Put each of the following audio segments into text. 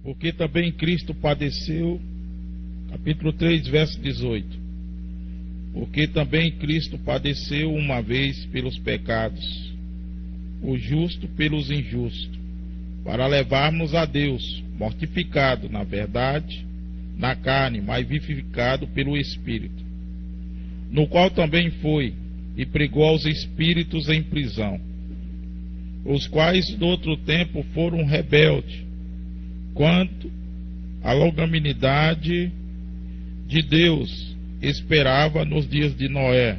Porque também Cristo padeceu, capítulo 3, verso 18. Porque também Cristo padeceu uma vez pelos pecados, o justo pelos injustos, para levarmos a Deus, mortificado, na verdade, na carne, mas vivificado pelo Espírito, no qual também foi e pregou aos espíritos em prisão, os quais do outro tempo foram rebeldes, quanto à longanimidade de Deus esperava nos dias de Noé,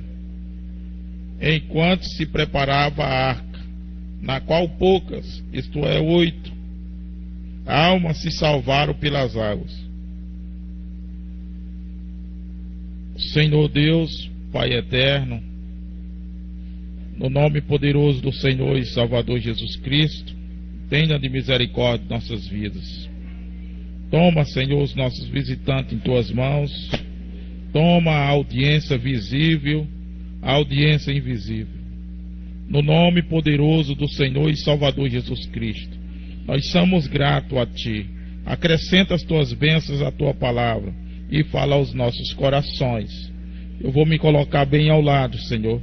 enquanto se preparava a arca, na qual poucas, isto é, 8 almas se salvaram pelas águas. Senhor Deus, Pai eterno, no nome poderoso do Senhor e Salvador Jesus Cristo, tenha de misericórdia de nossas vidas. Toma, Senhor, os nossos visitantes em tuas mãos. Toma a audiência visível, a audiência invisível. No nome poderoso do Senhor e Salvador Jesus Cristo, nós somos gratos a Ti. Acrescenta as Tuas bênçãos à Tua palavra e fala aos nossos corações. Eu vou me colocar bem ao lado, Senhor,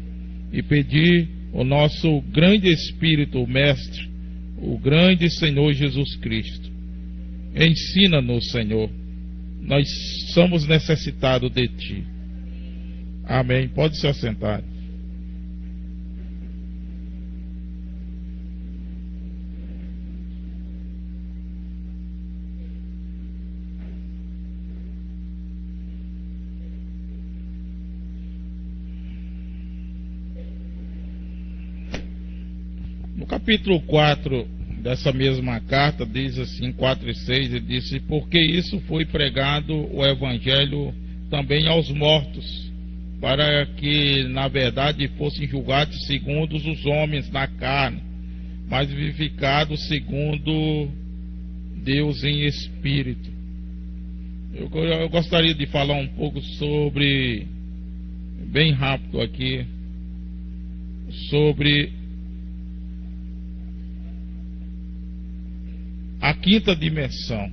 e pedir o nosso grande Espírito, o Mestre, o grande Senhor Jesus Cristo. Ensina-nos, Senhor. Nós somos necessitados de Ti. Amém. Pode se assentar. No capítulo 4 dessa mesma carta, diz assim, 4 e 6, ele disse: porque isso foi pregado o Evangelho também aos mortos, para que na verdade fossem julgados segundo os homens na carne, mas vivificados segundo Deus em espírito. Eu gostaria de falar um pouco sobre, bem rápido aqui, sobre a quinta dimensão.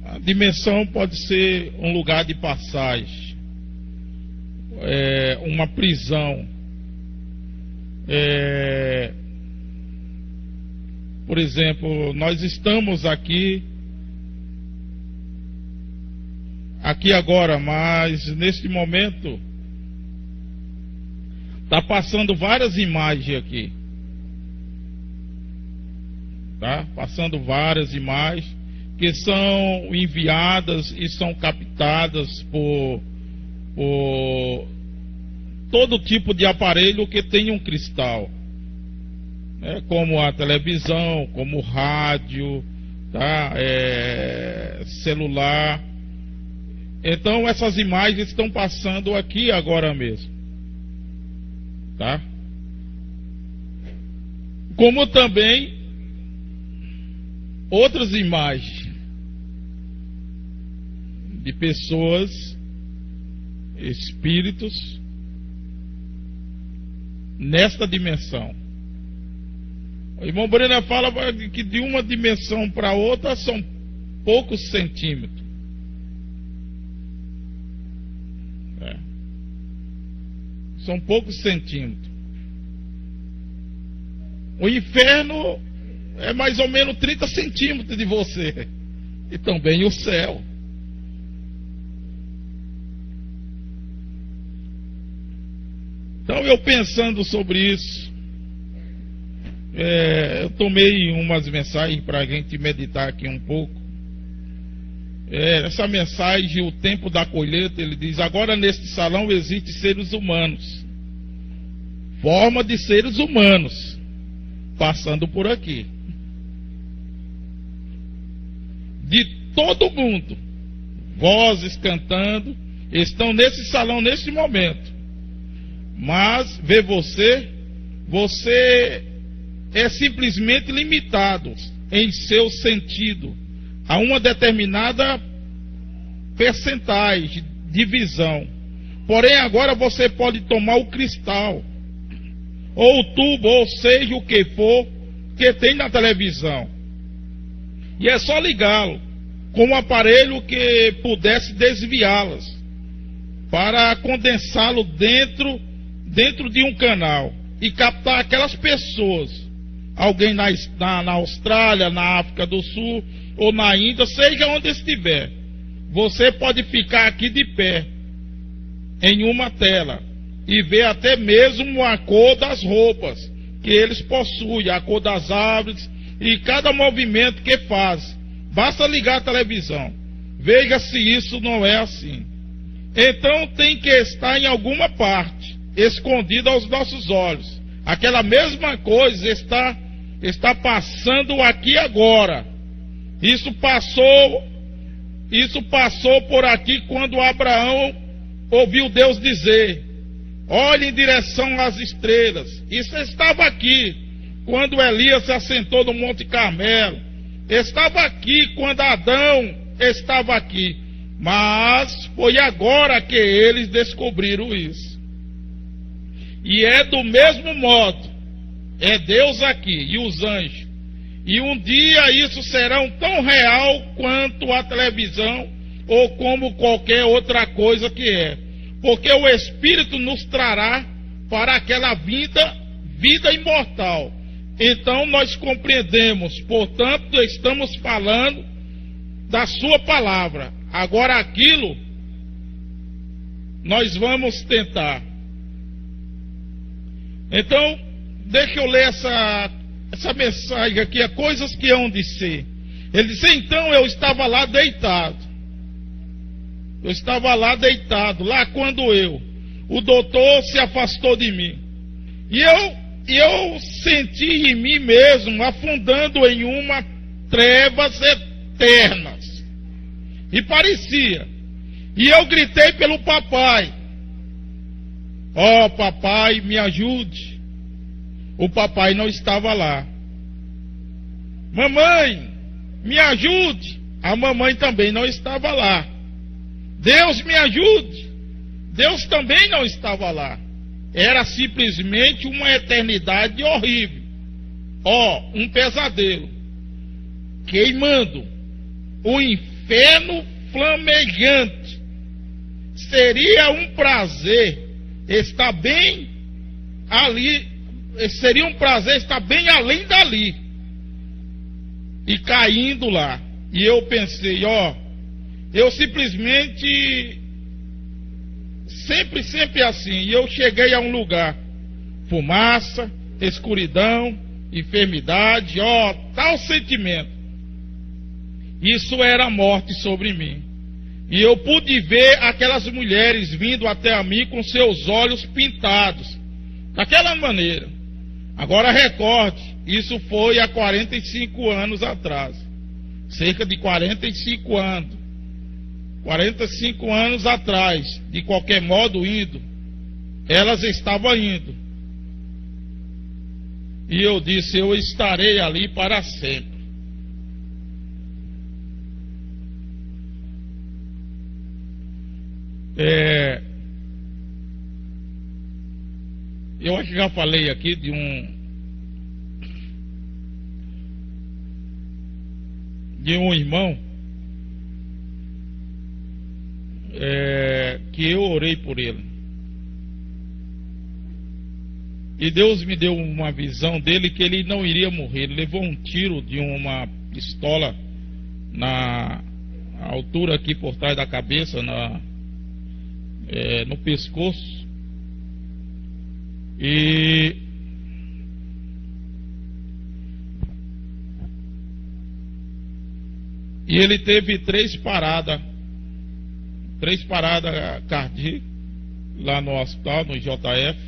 A dimensão pode ser um lugar de passagem, uma prisão. Por exemplo, nós estamos aqui agora, mas neste momento está passando várias imagens aqui. Tá? Passando várias imagens que são enviadas e são captadas por todo tipo de aparelho que tem um cristal. Como a televisão, como o rádio, tá? Celular. Então essas imagens estão passando aqui agora mesmo. Tá? Como também outras imagens de pessoas, espíritos, nesta dimensão. O irmão Brenner fala que de uma dimensão para outra são poucos centímetros. São poucos centímetros. O inferno é mais ou menos 30 centímetros de você. E também o céu. Então eu pensando sobre isso, eu tomei umas mensagens para a gente meditar aqui um pouco. Essa mensagem, o tempo da colheita, ele diz: agora neste salão existem seres humanos, forma de seres humanos, passando por aqui, de todo mundo, vozes cantando, estão nesse salão neste momento, mas vê você é simplesmente limitado em seu sentido a uma determinada percentagem de visão. Porém agora você pode tomar o cristal ou o tubo, ou seja o que for, que tem na televisão. E é só ligá-lo com um aparelho que pudesse desviá-las, para condensá-lo dentro de um canal e captar aquelas pessoas, alguém na Austrália, na África do Sul ou na Índia, seja onde estiver. Você pode ficar aqui de pé em uma tela e ver até mesmo a cor das roupas que eles possuem, a cor das árvores e cada movimento que faz. Basta ligar a televisão, veja se isso não é assim. Então tem que estar em alguma parte, escondida aos nossos olhos. Aquela mesma coisa está passando aqui agora. Isso passou por aqui quando Abraão ouviu Deus dizer: olhe em direção às estrelas. Isso estava aqui quando Elias se assentou no Monte Carmelo. Estava aqui quando Adão estava aqui. Mas foi agora que eles descobriram isso. E é do mesmo modo. É Deus aqui e os anjos. E um dia isso será tão real quanto a televisão ou como qualquer outra coisa que é. Porque o Espírito nos trará para aquela vida imortal. Então nós compreendemos, portanto estamos falando da sua palavra. Agora aquilo nós vamos tentar. Então, deixa eu ler essa mensagem aqui, coisas que hão de ser. Ele disse: então eu estava lá deitado. Eu estava lá deitado, lá quando o doutor se afastou de mim. E eu senti em mim mesmo afundando em uma trevas eternas. E parecia. E eu gritei pelo papai: ó, papai, me ajude. O papai não estava lá. Mamãe, me ajude. A mamãe também não estava lá. Deus me ajude. Deus também não estava lá. Era simplesmente uma eternidade horrível. Ó, um pesadelo. Queimando. O inferno flamejante. Seria um prazer estar bem ali. Seria um prazer estar bem além dali. E caindo lá. E eu pensei, ó, eu simplesmente sempre assim. E eu cheguei a um lugar: fumaça, escuridão, enfermidade, ó, tal sentimento. Isso era a morte sobre mim. E eu pude ver aquelas mulheres vindo até a mim com seus olhos pintados, daquela maneira. Agora recorde, isso foi há 45 anos atrás. Cerca de 45 anos. 45 anos atrás, de qualquer modo indo, elas estavam indo. E eu disse: eu estarei ali para sempre. Eu acho que já falei aqui de um irmão que eu orei por ele. E Deus me deu uma visão dele que ele não iria morrer. Ele levou um tiro de uma pistola na altura aqui por trás da cabeça, no pescoço. E ele teve 3 paradas cardíacas lá no hospital, no JF.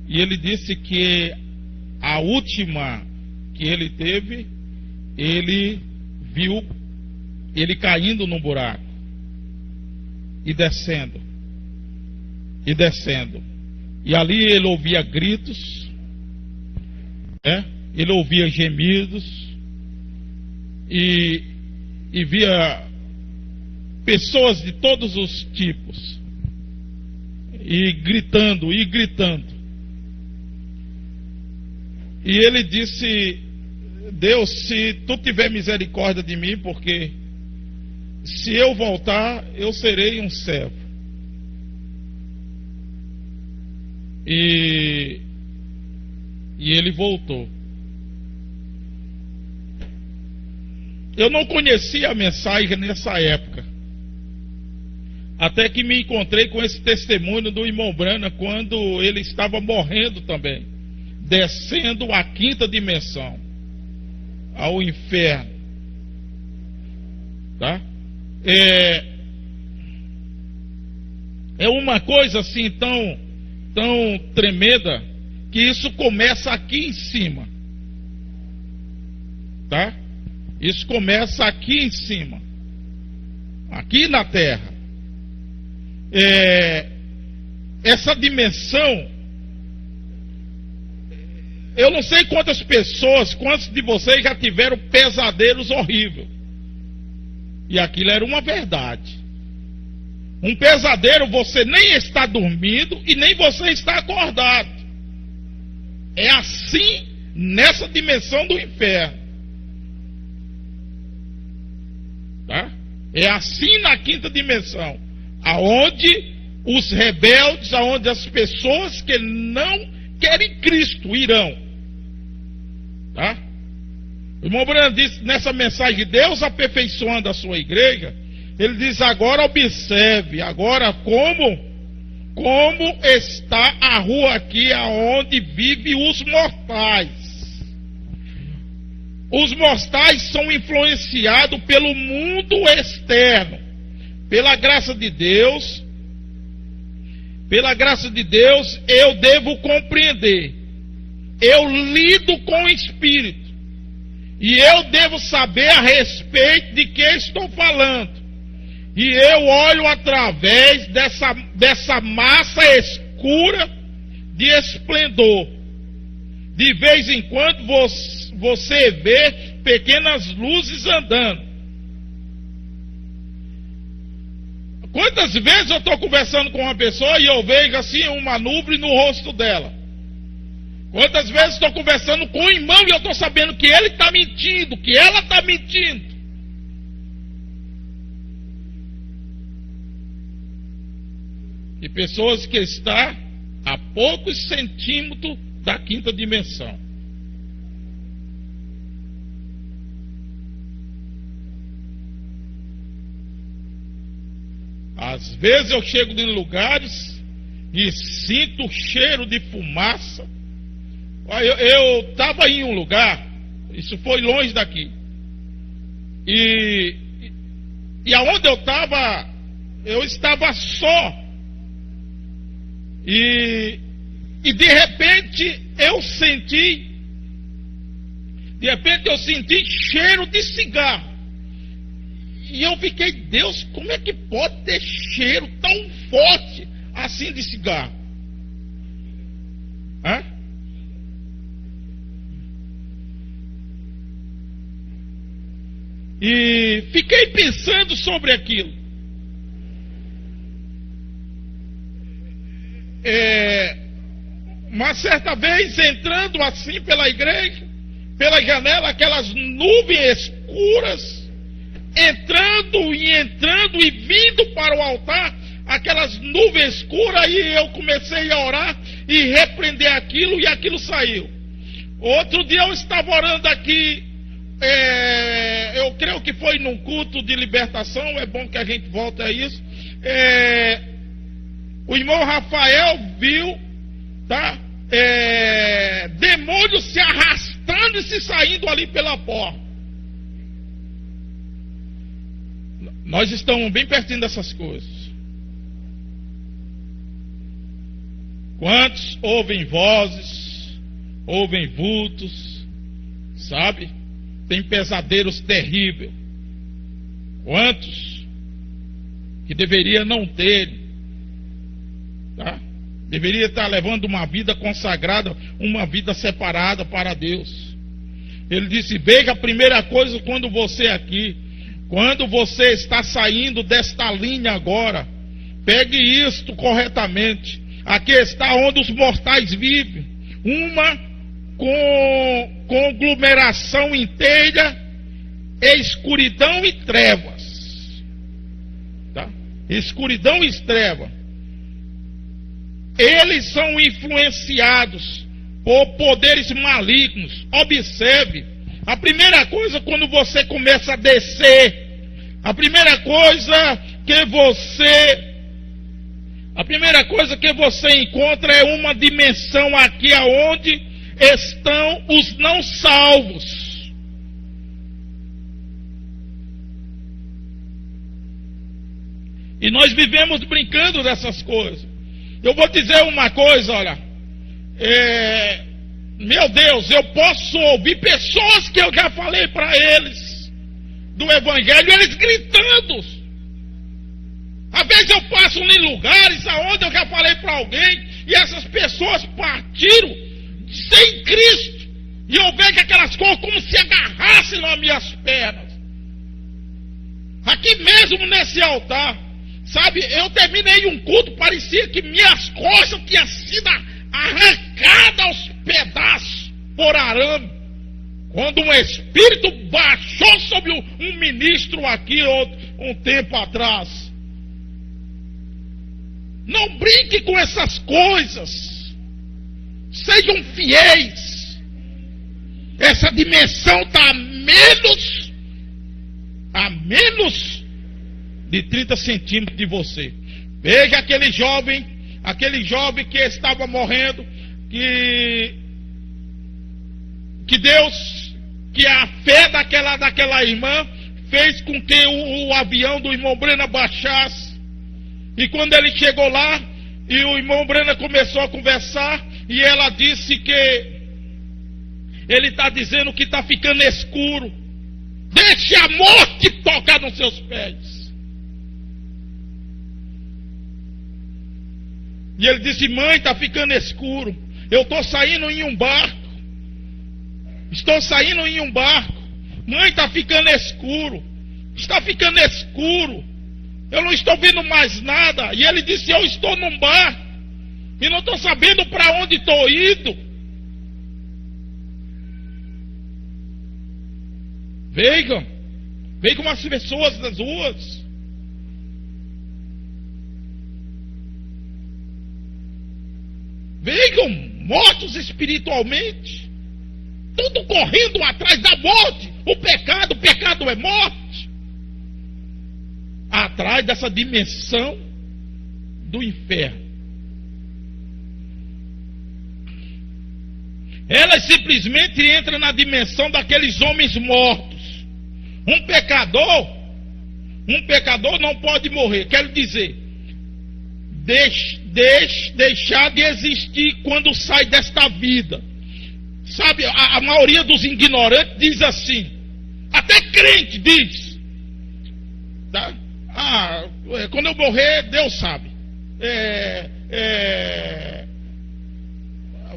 E ele disse que a última que ele teve, ele viu ele caindo num buraco e descendo. E ali ele ouvia gritos, ele ouvia gemidos e via pessoas de todos os tipos e gritando. E ele disse: Deus, se tu tiver misericórdia de mim, porque se eu voltar, eu serei um servo. E ele voltou. Eu não conhecia a mensagem nessa época, até que me encontrei com esse testemunho do irmão Brana, quando ele estava morrendo também, descendo à quinta dimensão, ao inferno. Tá? É uma coisa assim tão tremenda, que isso começa aqui em cima. Tá? Isso começa aqui em cima, aqui na terra. Essa dimensão, eu não sei quantos de vocês já tiveram pesadelos horríveis. E aquilo era uma verdade. Um pesadelo, você nem está dormindo e nem você está acordado. É assim nessa dimensão do inferno. Tá? É assim na quinta dimensão, aonde os rebeldes, aonde as pessoas que não querem Cristo irão. Tá? O irmão Brando disse nessa mensagem, Deus aperfeiçoando a sua igreja, ele diz: agora observe, agora como está a rua aqui aonde vivem os mortais. Os mortais são influenciados pelo mundo externo. Pela graça de Deus, eu devo compreender. Eu lido com o Espírito. E eu devo saber a respeito de que estou falando. E eu olho através dessa massa escura de esplendor. De vez em quando você vê pequenas luzes andando. Quantas vezes eu estou conversando com uma pessoa e eu vejo assim uma nuvem no rosto dela? Quantas vezes estou conversando com um irmão e eu estou sabendo que ele está mentindo, que ela está mentindo? E pessoas que estão a poucos centímetros da quinta dimensão. Às vezes eu chego em lugares e sinto o cheiro de fumaça. Eu estava em um lugar, isso foi longe daqui, e aonde eu estava só, e de repente eu senti cheiro de cigarro, e eu fiquei: Deus, como é que pode ter cheiro tão forte assim de cigarro? Hã? E fiquei pensando sobre aquilo. Uma certa vez, entrando assim pela igreja, pela janela, aquelas nuvens escuras, entrando e vindo para o altar, aquelas nuvens escuras, e eu comecei a orar e repreender aquilo, e aquilo saiu. Outro dia eu estava orando aqui, eu creio que foi num culto de libertação, é bom que a gente volte a isso. O irmão Rafael viu, tá? Demônios se arrastando e se saindo ali pela porta. Nós estamos bem pertinho dessas coisas. Quantos ouvem vozes, ouvem vultos, sabe? Tem pesadelos terríveis. Quantos que deveria não ter, tá? Deveria estar levando uma vida consagrada, uma vida separada para Deus. Ele disse: veja a primeira coisa, quando você está saindo desta linha agora, pegue isto corretamente. Aqui está onde os mortais vivem, uma com conglomeração inteira, escuridão e trevas. Tá? Escuridão e trevas. Eles são influenciados por poderes malignos. Observe, a primeira coisa quando você começa a descer, a primeira coisa que você encontra é uma dimensão aqui aonde estão os não salvos. E nós vivemos brincando dessas coisas. Eu vou dizer uma coisa, olha. Meu Deus, eu posso ouvir pessoas que eu já falei para eles do Evangelho, eles gritando. Às vezes eu passo em lugares aonde eu já falei para alguém e essas pessoas partiram sem Cristo. E eu vejo aquelas coisas como se agarrassem nas minhas pernas. Aqui mesmo nesse altar. Sabe, eu terminei um culto, parecia que minhas costas tinham sido arrancadas aos pedaços por arame. Quando um espírito baixou sobre um ministro aqui um tempo atrás. Não brinque com essas coisas. Sejam fiéis. Essa dimensão está a menos de 30 centímetros de você. Veja aquele jovem que estava morrendo, que a fé daquela irmã fez com que o avião do irmão Brena baixasse. E quando ele chegou lá, e o irmão Brena começou a conversar, e ela disse que ele está dizendo que está ficando escuro. Deixe a morte tocar nos seus pés. E ele disse: mãe, está ficando escuro. Eu estou saindo em um barco. Mãe, está ficando escuro. Está ficando escuro. Eu não estou vendo mais nada. E ele disse: eu estou num barco. E não estou sabendo para onde estou indo. Vejam as pessoas das ruas. Vejam, mortos espiritualmente. Tudo correndo atrás da morte. O pecado é morte. Atrás dessa dimensão do inferno. Elas simplesmente entram na dimensão daqueles homens mortos. Um pecador não pode morrer. Quero dizer, deixar de existir quando sai desta vida. Sabe, a maioria dos ignorantes diz assim, até crente diz, tá? Quando eu morrer, Deus sabe.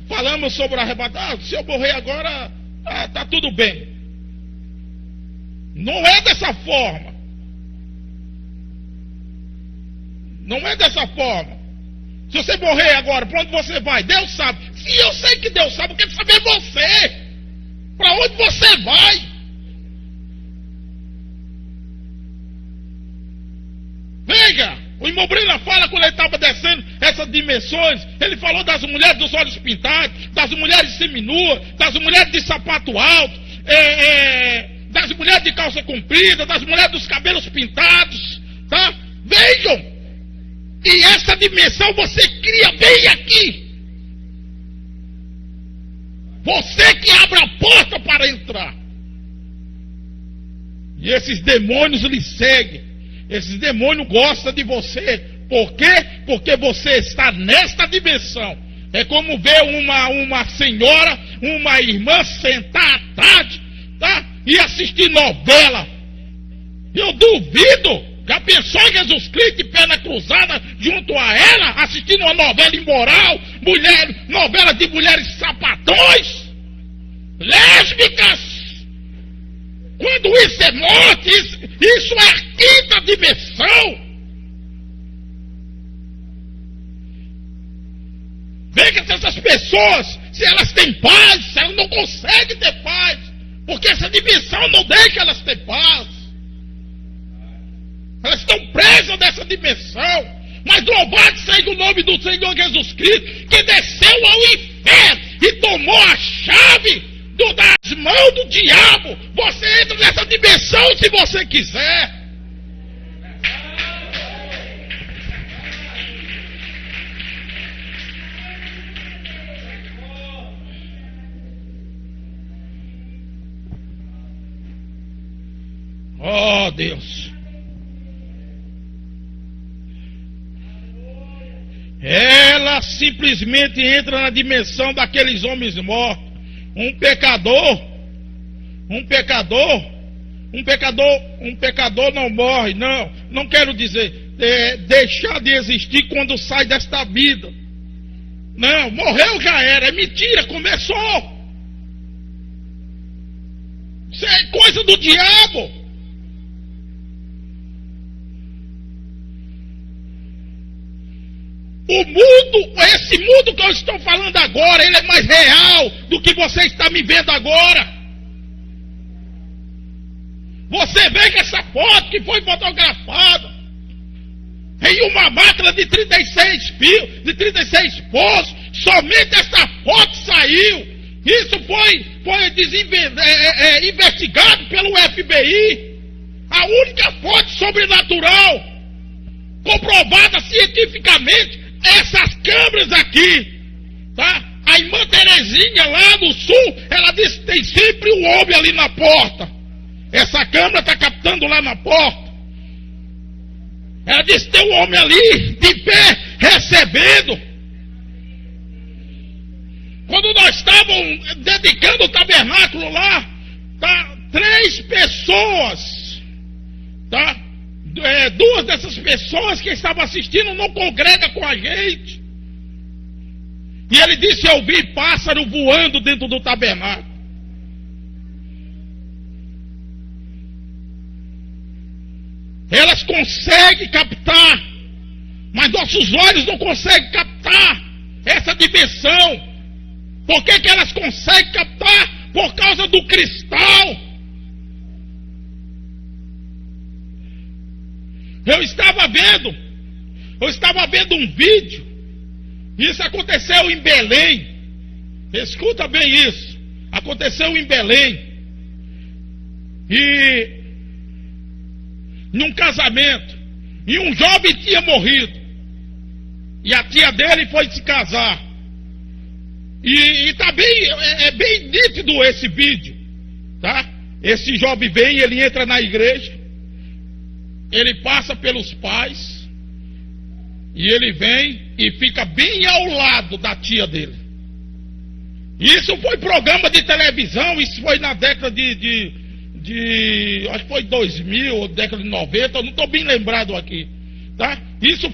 Falamos sobre o arrebatamento. Se eu morrer agora, tá tudo bem. Não é dessa forma. Não é dessa forma. Se você morrer agora, para onde você vai? Deus sabe. Se eu sei que Deus sabe, eu quero saber você. Para onde você vai? Veja, o irmão Brena fala quando ele estava descendo essas dimensões. Ele falou das mulheres dos olhos pintados, das mulheres seminuas, das mulheres de sapato alto, das mulheres de calça comprida, das mulheres dos cabelos pintados, tá? Vejam! E essa dimensão você cria bem aqui. Você que abre a porta para entrar. E esses demônios lhe seguem. Esses demônios gostam de você. Por quê? Porque você está nesta dimensão. É como ver uma senhora, uma irmã sentar à tarde, tá? E assistir novela. Eu duvido. Já pensou em Jesus Cristo de perna cruzada junto a ela, assistindo uma novela imoral, novela de mulheres sapatões, lésbicas? Quando isso é morte, isso é a quinta dimensão. Veja se essas pessoas se elas têm paz, elas não conseguem ter paz, porque essa dimensão não deixa elas ter paz. Elas estão presas nessa dimensão. Mas louvado seja o nome do Senhor Jesus Cristo, que desceu ao inferno e tomou a chave das mãos do diabo. Você entra nessa dimensão se você quiser. Oh, Deus. Ela simplesmente entra na dimensão daqueles homens mortos. Um pecador não morre, não quero dizer deixar de existir quando sai desta vida. Não, morreu já era, é mentira, começou. Isso é coisa do diabo. O mundo, esse mundo que eu estou falando agora, ele é mais real do que você está me vendo agora. Você vê que essa foto que foi fotografada em uma máquina de 36 fios, de 36 poços, somente essa foto saiu. Isso foi investigado pelo FBI. A única fonte sobrenatural comprovada cientificamente. Essas câmeras aqui, tá? A irmã Terezinha lá no sul, ela disse que tem sempre um homem ali na porta. Essa câmera está captando lá na porta. Ela disse que tem um homem ali, de pé, recebendo. Quando nós estávamos dedicando o tabernáculo lá, tá? 3 pessoas, tá? 2 dessas pessoas que estavam assistindo não congregam com a gente. E ele disse: eu vi pássaro voando dentro do tabernáculo. Elas conseguem captar, mas nossos olhos não conseguem captar essa dimensão. Por que elas conseguem captar? Por causa do cristal. Eu estava vendo um vídeo. Isso aconteceu em Belém. Escuta bem isso. Aconteceu em Belém. E num casamento. E um jovem tinha morrido. E a tia dele foi se casar. E tá bem, é bem nítido esse vídeo, tá? Esse jovem vem, ele entra na igreja. Ele passa pelos pais e ele vem e fica bem ao lado da tia dele. Isso foi programa de televisão, isso foi na década acho que foi 2000 ou década de 90, eu não estou bem lembrado aqui, tá? Isso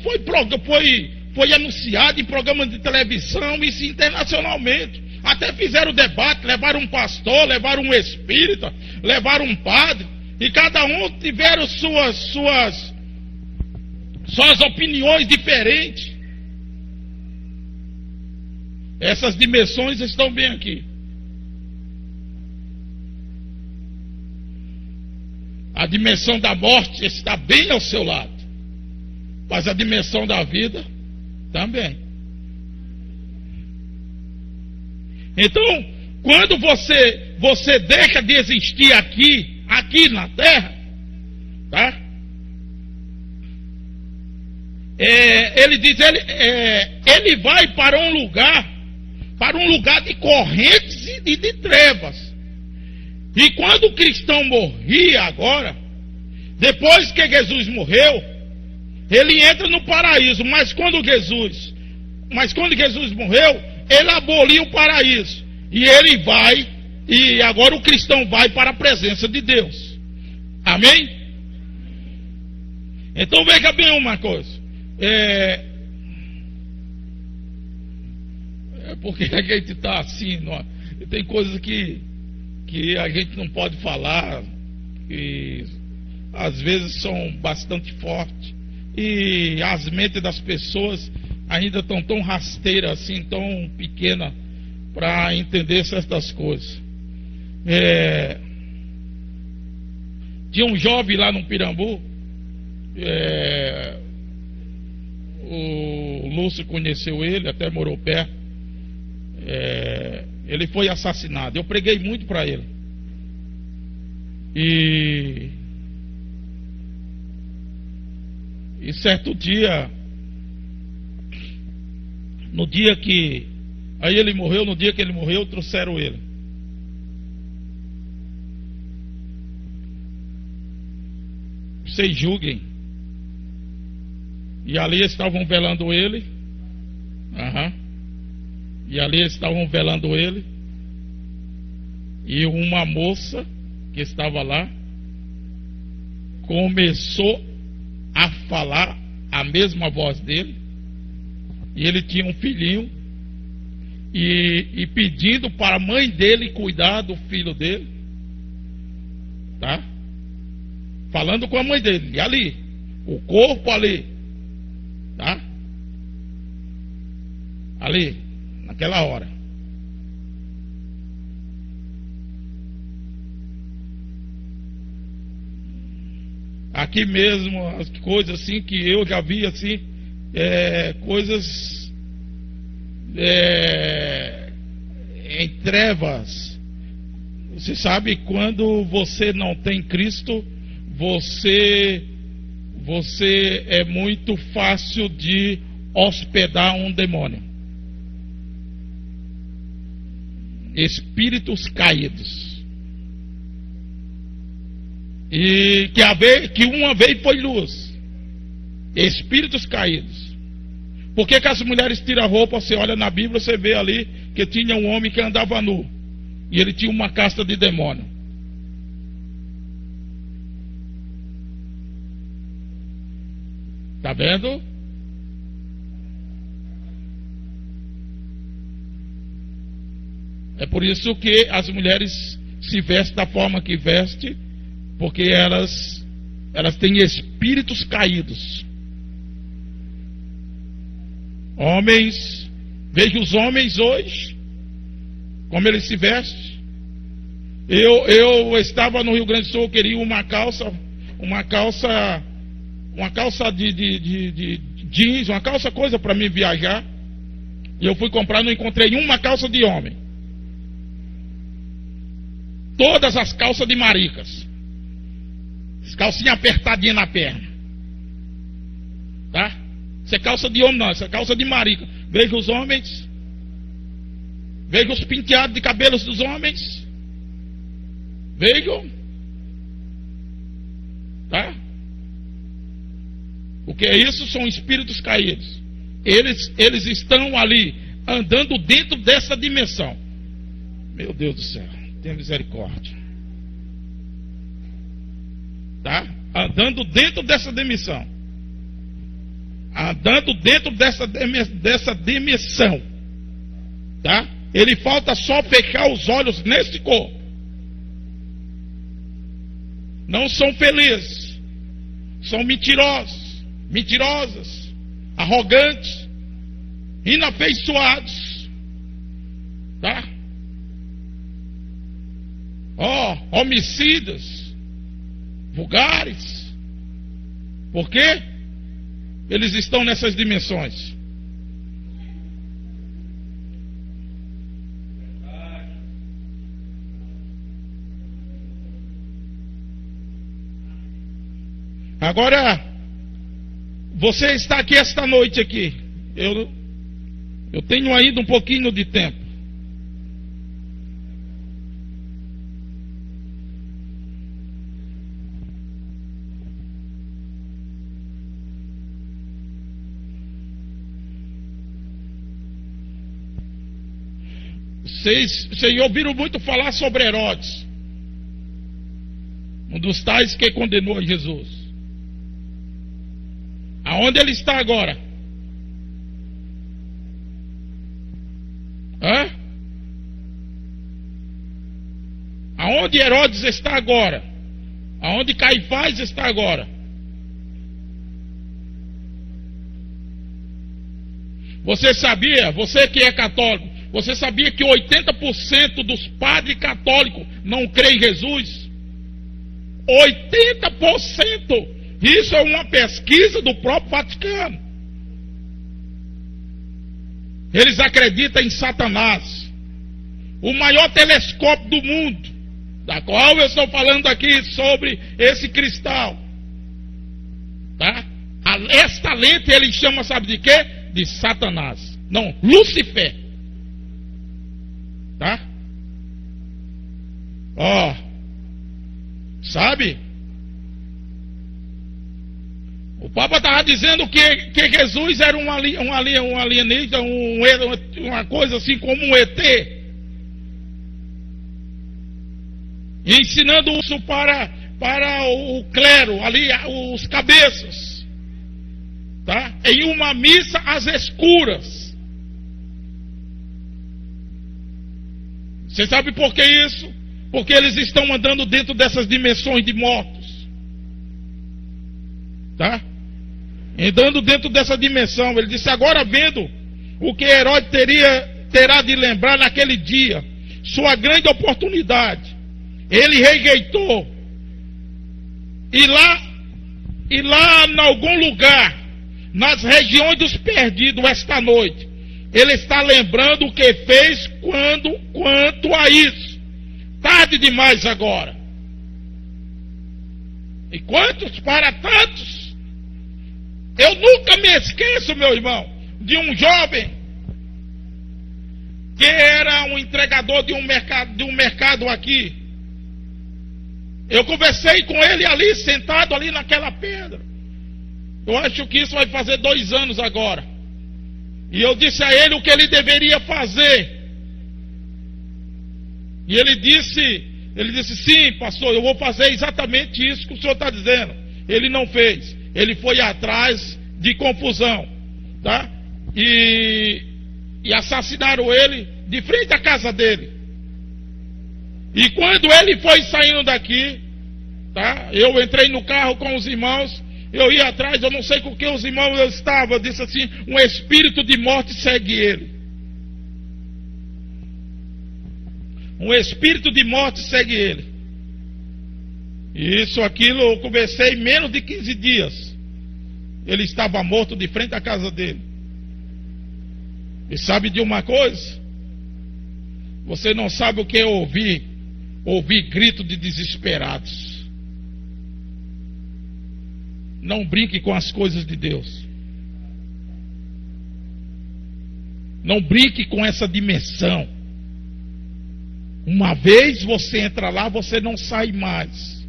foi anunciado em programas de televisão, isso internacionalmente. Até fizeram debate, levaram um pastor, levaram um espírita, levaram um padre. E cada um tiveram suas opiniões diferentes. Essas dimensões estão bem aqui. A dimensão da morte está bem ao seu lado. Mas a dimensão da vida também. Então, quando você deixa de existir aqui na terra, tá? Ele diz, ele vai para um lugar de correntes e de trevas. E quando o cristão morria agora, depois que Jesus morreu, ele entra no paraíso. Mas quando Jesus morreu, ele aboliu o paraíso. E ele vai, e agora o cristão vai para a presença de Deus. Amém? Então veja bem uma coisa. Porque a gente está assim, tem coisas que a gente não pode falar, que às vezes são bastante fortes. E as mentes das pessoas ainda estão tão rasteiras assim, tão pequenas, para entender certas coisas. Tinha um jovem lá no Pirambu, o Lúcio conheceu ele, até morou perto. Ele foi assassinado. Eu preguei muito para ele. E certo dia, no dia que ele morreu, trouxeram ele. Vocês julguem. E ali estavam velando ele. E ali estavam velando ele. E uma moça que estava lá começou a falar a mesma voz dele. E ele tinha um filhinho. E pedindo para a mãe dele cuidar do filho dele. Tá? Falando com a mãe dele. E ali. O corpo ali. Tá? Ali. Naquela hora. Aqui mesmo, as coisas assim que eu já vi assim, coisas em trevas. Você sabe, quando você não tem Cristo, você é muito fácil de hospedar um demônio. Espíritos caídos. E que uma vez foi luz. Espíritos caídos. Por que as mulheres tiram a roupa? Você olha na Bíblia, você vê ali que tinha um homem que andava nu. E ele tinha uma casta de demônio. Está vendo? É por isso que as mulheres se vestem da forma que vestem, porque elas têm espíritos caídos. Homens, veja os homens hoje, como eles se vestem. Eu estava no Rio Grande do Sul, eu queria uma calça de jeans, uma calça coisa para mim viajar. E eu fui comprar, não encontrei uma calça de homem. Todas as calças de maricas. As calcinhas apertadinhas na perna. Tá? Isso é calça de homem não, isso é calça de marica. Veja os homens. Veja os penteados de cabelos dos homens. Vejam. Tá? O que é isso? São espíritos caídos. Eles estão ali, andando dentro dessa dimensão. Meu Deus do céu, tenha misericórdia. Tá? Andando dentro dessa dimensão. Andando dentro dessa dimensão. Tá? Ele falta só fechar os olhos nesse corpo. Não são felizes. São mentirosos, mentirosas, arrogantes, inafeiçoados. Tá? Homicidas, vulgares. Por quê? Eles estão nessas dimensões. Agora, você está aqui esta noite aqui. Eu tenho ainda um pouquinho de tempo. Vocês ouviram muito falar sobre Herodes, um dos tais que condenou a Jesus. Aonde ele está agora? Aonde Herodes está agora? Aonde Caifás está agora? Você sabia, você que é católico, Você sabia que 80% dos padres católicos não creem em Jesus? 80%! Isso é uma pesquisa do próprio Vaticano. Eles acreditam em Satanás, o maior telescópio do mundo, da qual eu estou falando aqui sobre esse cristal. Tá? Esta lente ele chama, sabe de quê? De Satanás. Não, Lúcifer. Tá? Ó, sabe? O Papa estava dizendo que Jesus era um alienígena, uma coisa assim como um ET. Ensinando isso para o clero, ali, os cabeças. Tá? Em uma missa às escuras. Você sabe por que isso? Porque eles estão andando dentro dessas dimensões de mortos. Tá? Andando dentro dessa dimensão. Ele disse, agora vendo o que Herodes terá de lembrar naquele dia, sua grande oportunidade, ele rejeitou. E lá em algum lugar, nas regiões dos perdidos, esta noite, ele está lembrando o que fez quanto a isso. Tarde demais agora. E quantos para tantos? Eu nunca me esqueço, meu irmão, de um jovem que era um entregador de um mercado aqui. Eu conversei com ele ali, sentado ali naquela pedra. Eu acho que isso vai fazer 2 anos agora. E eu disse a ele o que ele deveria fazer. E ele disse, sim, pastor, eu vou fazer exatamente isso que o senhor está dizendo. Ele não fez. Ele foi atrás de confusão. Tá? E assassinaram ele de frente à casa dele. E quando ele foi saindo daqui, tá? Eu entrei no carro com os irmãos, eu ia atrás, eu não sei com que os irmãos eu estava, eu disse assim, um espírito de morte segue ele. Um espírito de morte segue ele. E aquilo, eu conversei em menos de 15 dias. Ele estava morto de frente à casa dele. E sabe de uma coisa? Você não sabe o que é ouvir grito de desesperados. Não brinque com as coisas de Deus. Não brinque com essa dimensão. Uma vez você entra lá, você não sai mais.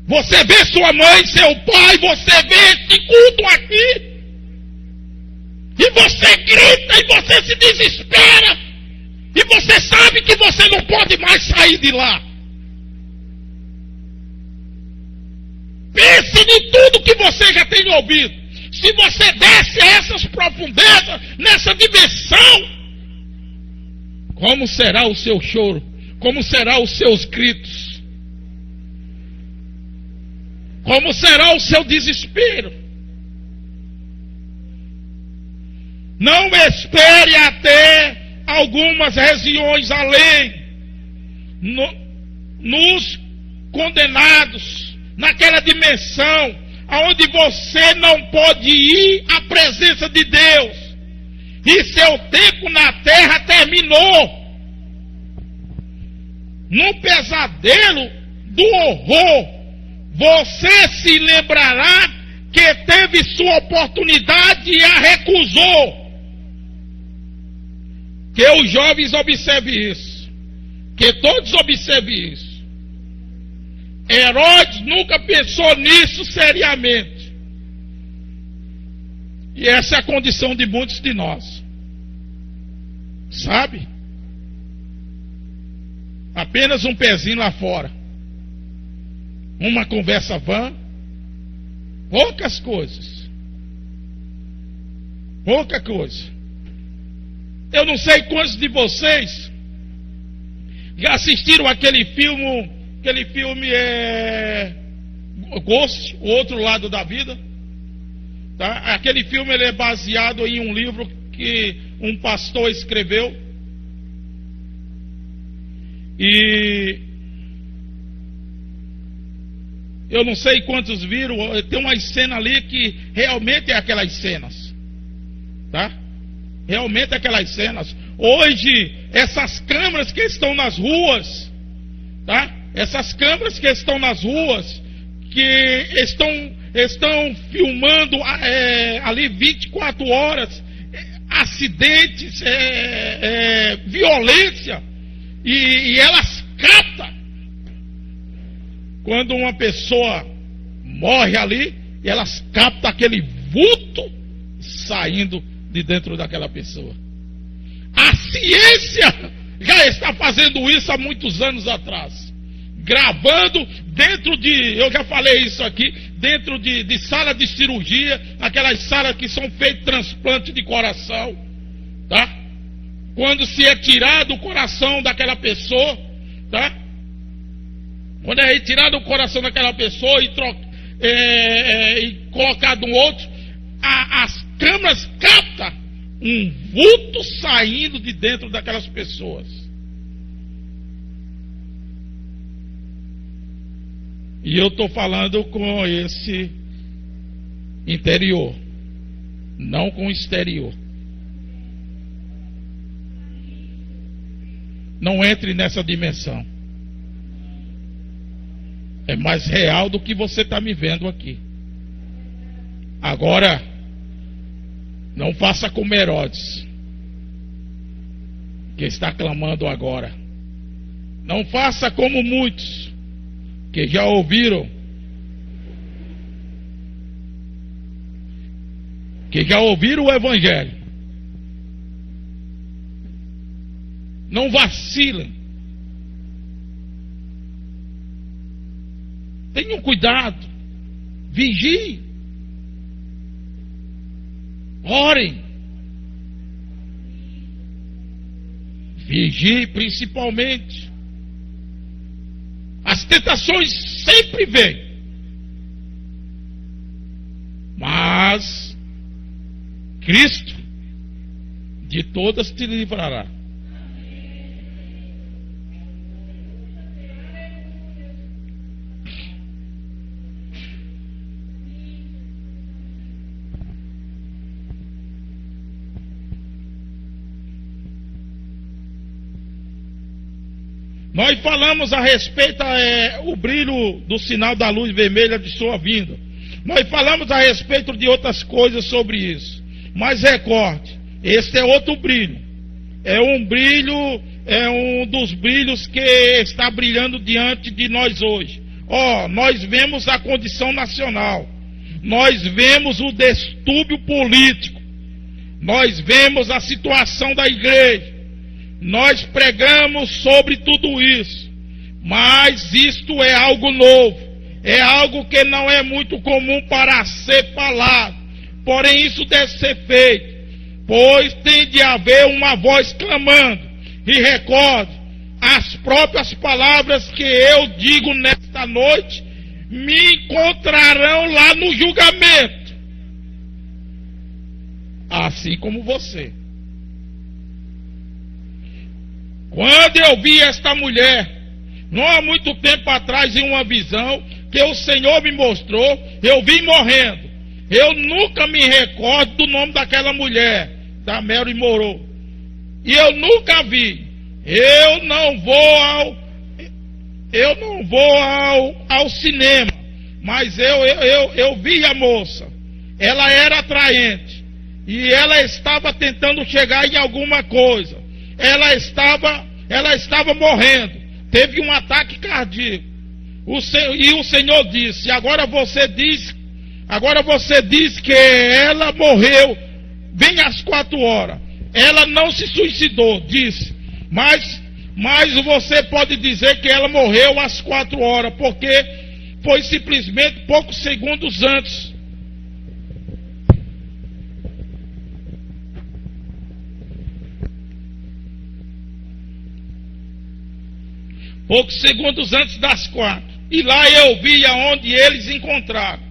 Você vê sua mãe, seu pai, você vê esse culto aqui. E você grita, e você se desespera. E você sabe que você não pode mais sair de lá. Pense em tudo que você já tem ouvido. Se você desce a essas profundezas, nessa dimensão, como será o seu choro? Como serão os seus gritos? Como será o seu desespero? Não espere até algumas regiões além, nos condenados, naquela dimensão, aonde você não pode ir à presença de Deus, e seu tempo na terra terminou. No pesadelo do horror, você se lembrará que teve sua oportunidade e a recusou. Que os jovens observem isso. Que todos observem isso. Herodes nunca pensou nisso seriamente. E essa é a condição de muitos de nós. Sabe? Apenas um pezinho lá fora. Uma conversa vã. Poucas coisas. Pouca coisa. Eu não sei quantos de vocês já assistiram aquele filme Ghost, o outro lado da vida. Tá? Aquele filme ele é baseado em um livro que um pastor escreveu. E eu não sei quantos viram, tem uma cena ali que realmente é aquelas cenas. Tá? Realmente é aquelas cenas. Hoje, essas câmeras que estão nas ruas, tá? Essas câmeras que estão nas ruas, que estão filmando ali 24 horas, acidentes, violência, e elas captam quando uma pessoa morre ali, e elas captam aquele vulto saindo de dentro daquela pessoa. A ciência já está fazendo isso há muitos anos atrás, gravando dentro de, eu já falei isso aqui, dentro de sala de cirurgia, aquelas salas que são feitas transplante de coração, tá? Quando se é tirado o coração daquela pessoa, tá? Quando é retirado o coração daquela pessoa e colocado um outro, as câmeras captam um vulto saindo de dentro daquelas pessoas. E eu estou falando com esse interior, não com o exterior. Não entre nessa dimensão. É mais real do que você está me vendo aqui. Agora, não faça como Herodes, que está clamando agora. Não faça como muitos, que já ouviram, o Evangelho. Não vacilem. Tenham cuidado. Vigiem. Orem. Vigie principalmente. As tentações sempre vêm. Mas Cristo de todas te livrará. Nós falamos a respeito o brilho do sinal da luz vermelha de sua vinda. Nós falamos a respeito de outras coisas sobre isso. Mas recorde, esse é outro brilho. É um dos brilhos que está brilhando diante de nós hoje. Nós vemos a condição nacional. Nós vemos o distúrbio político. Nós vemos a situação da igreja. Nós pregamos sobre tudo isso, mas isto é algo novo, é algo que não é muito comum para ser falado, porém isso deve ser feito, pois tem de haver uma voz clamando. E recorde, as próprias palavras que eu digo nesta noite me encontrarão lá no julgamento, assim como você. Quando eu vi esta mulher, não há muito tempo atrás, em uma visão que o Senhor me mostrou, eu vi morrendo. Eu nunca me recordo do nome daquela mulher, da Mary Morou. E eu nunca vi. Eu não vou ao cinema, mas eu vi a moça. Ela era atraente. E ela estava tentando chegar em alguma coisa. Ela estava morrendo, teve um ataque cardíaco. E o Senhor disse: agora você diz que ela morreu bem às 4 horas. Ela não se suicidou, disse, mas você pode dizer que ela morreu às 4 horas, porque foi simplesmente poucos segundos antes. Poucos segundos antes das 4. E lá eu vi aonde eles encontraram.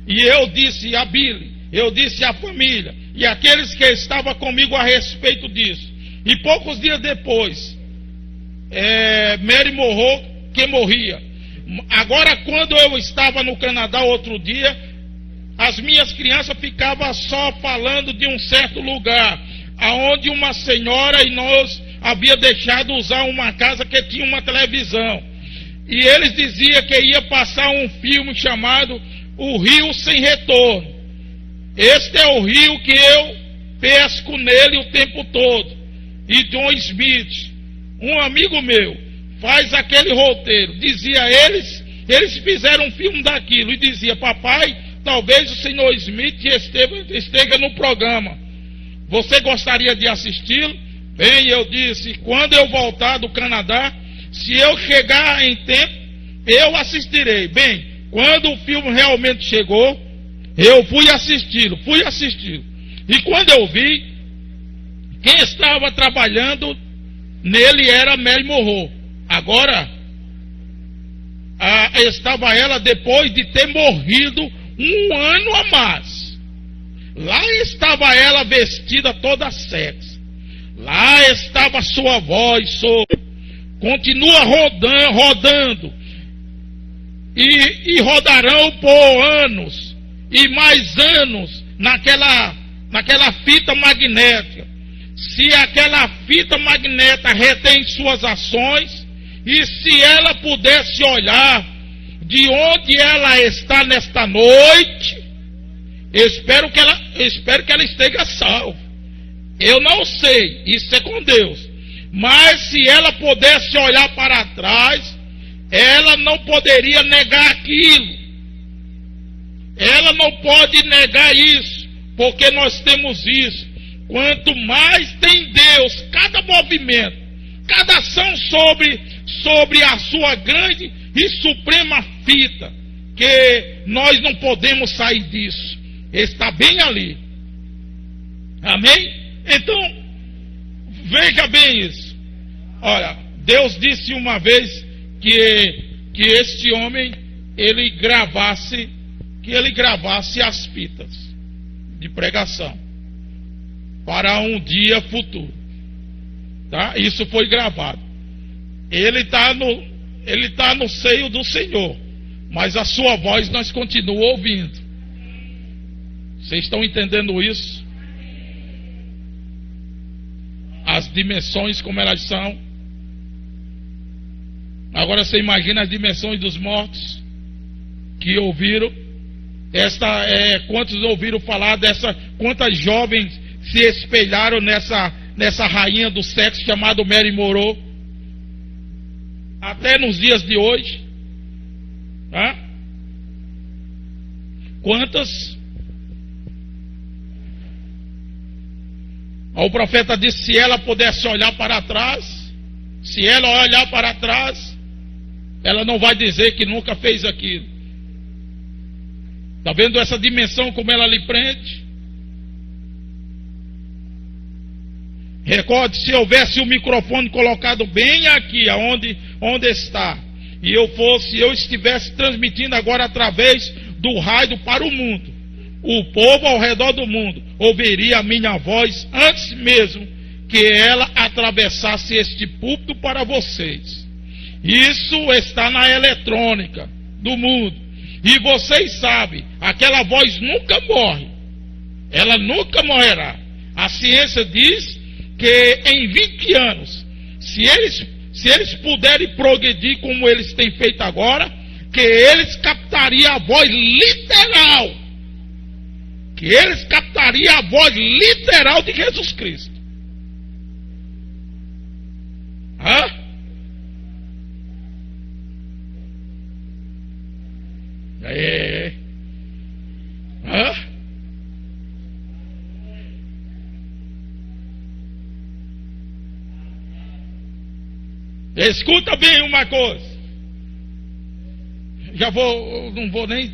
E eu disse a Billy, eu disse à família e àqueles que estavam comigo a respeito disso. E poucos dias depois, Mary morreu, que morria. Agora, quando eu estava no Canadá outro dia, as minhas crianças ficavam só falando de um certo lugar, aonde uma senhora e nós havia deixado usar uma casa que tinha uma televisão. E eles diziam que ia passar um filme chamado O Rio Sem Retorno. Este é o rio que eu pesco nele o tempo todo. E John Smith, um amigo meu, faz aquele roteiro. Dizia eles fizeram um filme daquilo e dizia: papai, talvez o senhor Smith esteja no programa. Você gostaria de assisti-lo? Bem, eu disse, quando eu voltar do Canadá, se eu chegar em tempo, eu assistirei. Bem, quando o filme realmente chegou, eu fui assisti-lo. E quando eu vi, quem estava trabalhando nele era Mary Monroe. Agora, estava ela depois de ter morrido um ano a mais. Lá estava ela vestida toda sexy. Lá estava sua voz, continua rodando. E rodarão por anos e mais anos naquela fita magnética. Se aquela fita magnética retém suas ações, e se ela pudesse olhar de onde ela está nesta noite, espero que ela esteja salva. Eu não sei, isso é com Deus. Mas se ela pudesse olhar para trás, ela não poderia negar aquilo. Ela não pode negar isso, porque nós temos isso. Quanto mais tem Deus, cada movimento, cada ação sobre a sua grande e suprema fita, que nós não podemos sair disso. Está bem ali. Amém? Então, veja bem isso. Olha, Deus disse uma vez que este homem, ele gravasse as fitas de pregação para um dia futuro. Tá? Isso foi gravado. Ele está no seio do Senhor, mas a sua voz nós continuamos ouvindo. Vocês estão entendendo isso? As dimensões como elas são. Agora você imagina as dimensões dos mortos que ouviram. Quantos ouviram falar quantas jovens se espelharam nessa rainha do sexo chamada Mary Monroe, até nos dias de hoje. Tá? Quantas? O profeta disse: se ela pudesse olhar para trás, se ela olhar para trás, ela não vai dizer que nunca fez aquilo. Está vendo essa dimensão como ela lhe prende? Recorde, se houvesse um microfone colocado bem aqui, onde está, e eu estivesse transmitindo agora através do rádio para o mundo, o povo ao redor do mundo ouviria a minha voz antes mesmo que ela atravessasse este púlpito para vocês. Isso está na eletrônica do mundo. E vocês sabem, aquela voz nunca morre. Ela nunca morrerá. A ciência diz que em 20 anos, se eles puderem progredir como eles têm feito agora, que eles captariam a voz literal. Que eles captariam a voz literal de Jesus Cristo. Hã? Hã? Escuta bem uma coisa. Não vou nem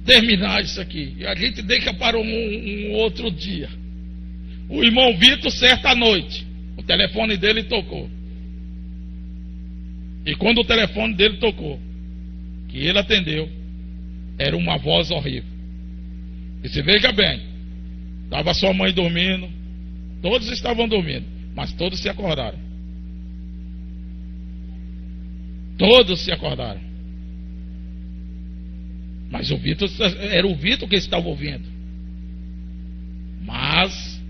terminar isso aqui. A gente deixa para um outro dia. O irmão Vitor, certa noite, o telefone dele tocou. E quando o telefone dele tocou, que ele atendeu, era uma voz horrível. E se veja bem, Estava sua mãe dormindo. Todos estavam dormindo, mas todos se acordaram. Todos se acordaram. Mas o Vitor, era o Vitor que estava ouvindo. Mas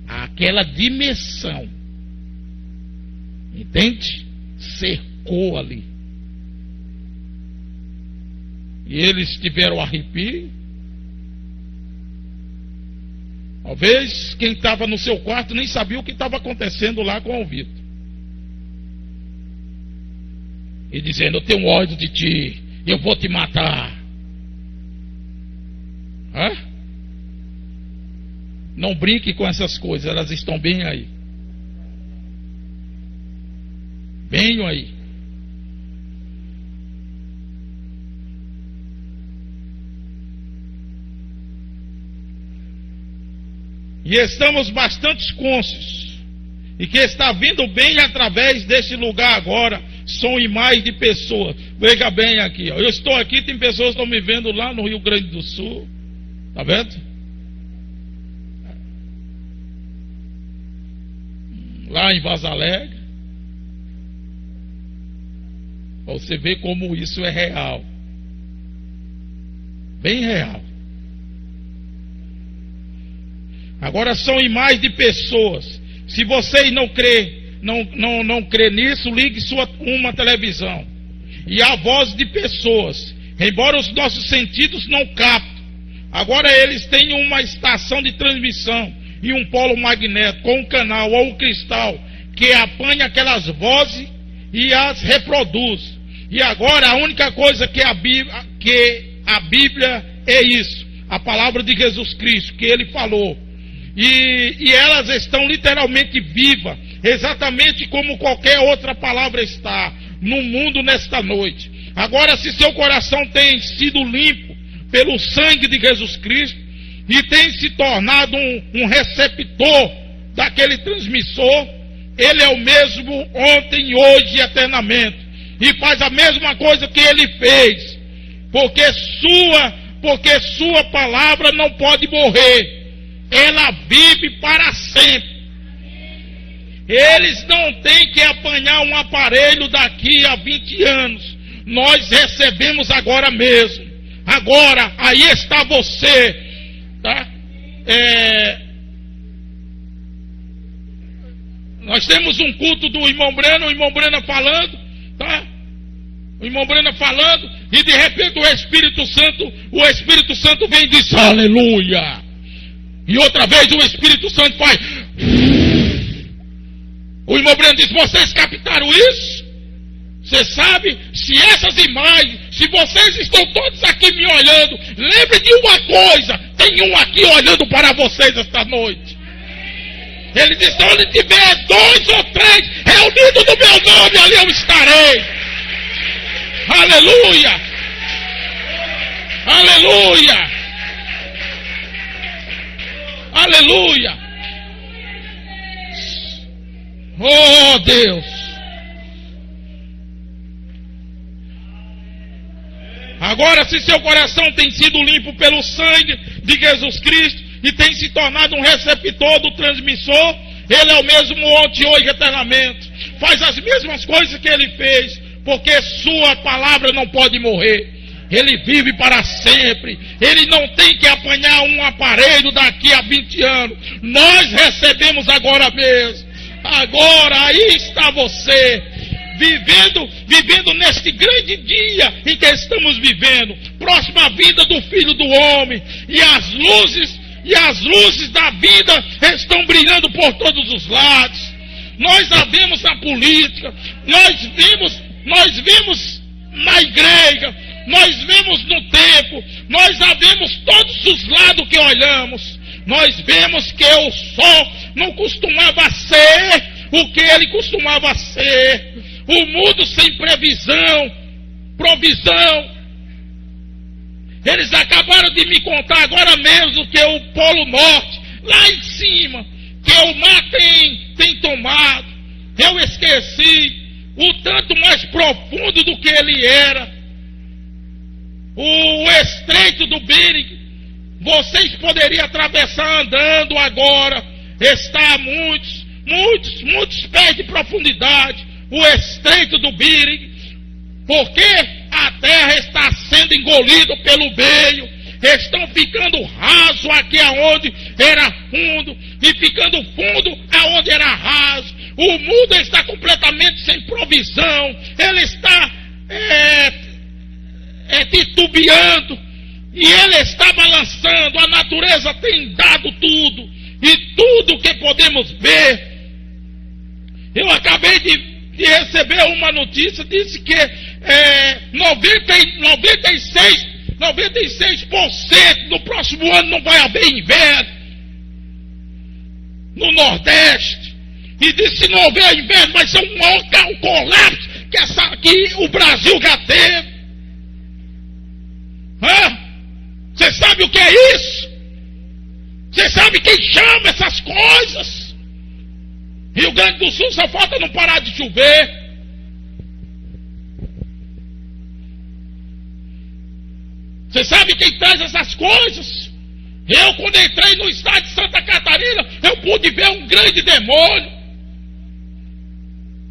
aquela dimensão, entende? Cercou ali. E eles tiveram arrepio. Talvez quem estava no seu quarto nem sabia o que estava acontecendo lá com o Vitor. E dizendo: eu tenho ódio de ti, eu vou te matar. Hã? Não brinque com essas coisas, elas estão bem aí. Bem aí. E estamos bastante cônscios, e que está vindo bem através desse lugar agora, som e mais de pessoas. Veja bem aqui, ó. Eu estou aqui, tem pessoas que estão me vendo lá no Rio Grande do Sul, tá vendo? Lá em Vaza Alegre. Você vê como isso é real, bem real. Agora são em mais de pessoas. Se vocês não crê nisso, ligue uma televisão. E a voz de pessoas, embora os nossos sentidos não captem, agora eles têm uma estação de transmissão e um polo magnético, com um canal ou um cristal, que apanha aquelas vozes e as reproduz. E agora a única coisa que a Bíblia é isso, a palavra de Jesus Cristo, que ele falou. E elas estão literalmente vivas, exatamente como qualquer outra palavra está no mundo nesta noite. Agora, se seu coração tem sido limpo pelo sangue de Jesus Cristo e tem se tornado um receptor daquele transmissor, ele é o mesmo ontem, hoje e eternamente, e faz a mesma coisa que ele fez, porque sua palavra não pode morrer. Ela vive para sempre. Eles não têm que apanhar um aparelho daqui a 20 anos. Nós recebemos agora mesmo. Agora, aí está você. Tá? Nós temos um culto do irmão Breno, o irmão Breno falando, tá? O irmão Breno falando, e de repente o Espírito Santo vem e diz: aleluia. E outra vez o Espírito Santo faz. O irmão Breno diz: vocês captaram isso? Você sabe, se essas imagens, se vocês estão todos aqui me olhando, lembre de uma coisa: tem um aqui olhando para vocês esta noite. Ele diz: onde tiver 2 ou 3 reunidos no meu nome, ali eu estarei. Aleluia! Aleluia! Aleluia! Oh Deus! Agora, se seu coração tem sido limpo pelo sangue de Jesus Cristo e tem se tornado um receptor do transmissor, ele é o mesmo ontem, hoje e eternamente. Faz as mesmas coisas que ele fez, porque sua palavra não pode morrer. Ele vive para sempre. Ele não tem que apanhar um aparelho daqui a 20 anos. Nós recebemos agora mesmo. Agora aí está você, vivendo neste grande dia em que estamos vivendo, próxima à vida do Filho do Homem, e as luzes da vida estão brilhando por todos os lados. Nós a vemos na política, nós vemos na igreja, nós vemos no templo, nós a vemos todos os lados que olhamos. Nós vemos que o sol não costumava ser o que ele costumava ser. O mundo sem provisão. Eles acabaram de me contar agora mesmo que o Polo Norte, lá em cima, que o mar tem tomado. Eu esqueci o tanto mais profundo do que ele era. O estreito do Bering, vocês poderiam atravessar andando agora. Está a muitos pés de profundidade, o estreito do Bering, porque a terra está sendo engolida pelo meio. Estão ficando raso aqui aonde era fundo, e ficando fundo aonde era raso. O mundo está completamente sem provisão. Ele está titubeando, e ele está balançando. A natureza tem dado tudo, e tudo que podemos ver. Eu acabei de receber uma notícia, disse que 96% no próximo ano não vai haver inverno no Nordeste. E disse que se não houver inverno vai ser um maior colapso que o Brasil já teve. Você sabe o que é isso? Você sabe quem chama essas coisas? Rio Grande do Sul só falta não parar de chover. Você sabe quem traz essas coisas? Eu, quando entrei no estado de Santa Catarina, eu pude ver um grande demônio.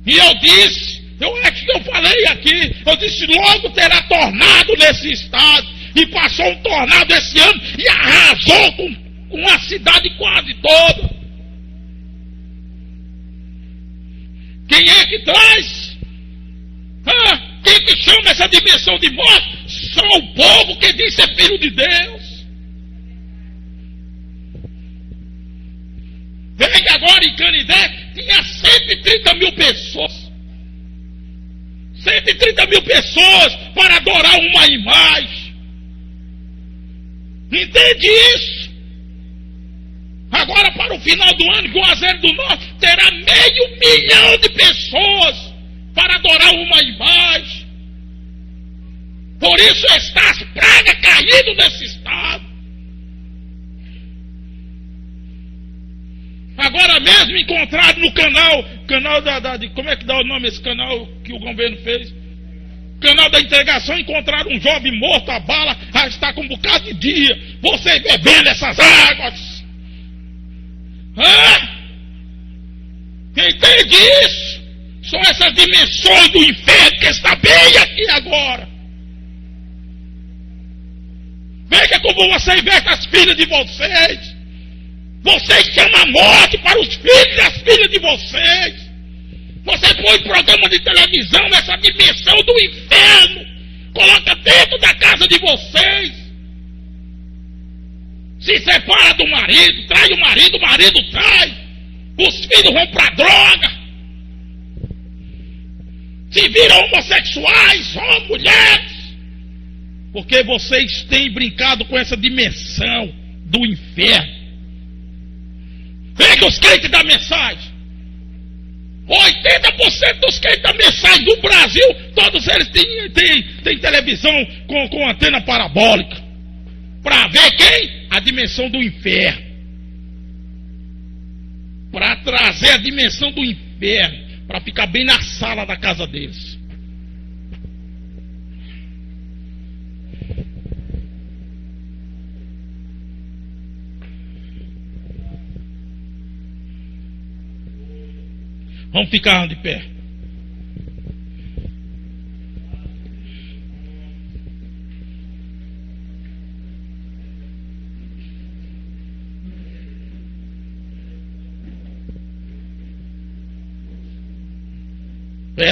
E eu disse, eu acho que eu falei aqui, eu disse, logo terá tornado nesse estado. E passou um tornado esse ano e arrasou com a cidade quase toda. Quem é que traz? Quem que chama essa dimensão de morte? Só o povo que diz ser filho de Deus. Vem que agora em Canindé tinha 130 mil pessoas. 130 mil pessoas para adorar uma imagem. Entende isso? Agora para o final do ano, Juazeiro do Norte terá 500 mil de pessoas para adorar uma imagem. Por isso está as pragas caindo nesse estado. Agora mesmo encontrado no canal como é que dá o nome esse canal que o governo fez? Canal da Integração, encontraram um jovem morto a bala, já está com um bocado de dia. Você bebendo essas águas. Entende isso? São essas dimensões do inferno que está bem aqui agora. Veja como você investe as filhas de vocês. Vocês chamam a morte para os filhos e as filhas de vocês. Você põe programa de televisão nessa dimensão do inferno. Coloca dentro da casa de vocês. Se separa do marido, trai o marido trai. Os filhos vão para droga. Se viram homossexuais, homens, mulheres. Porque vocês têm brincado com essa dimensão do inferno. Veja os crentes da mensagem. 80% dos crentes da mensagem do Brasil, todos eles têm televisão com antena parabólica. Para ver quem? A dimensão do inferno. Para trazer a dimensão do inferno. Para ficar bem na sala da casa deles. Vamos ficar de pé.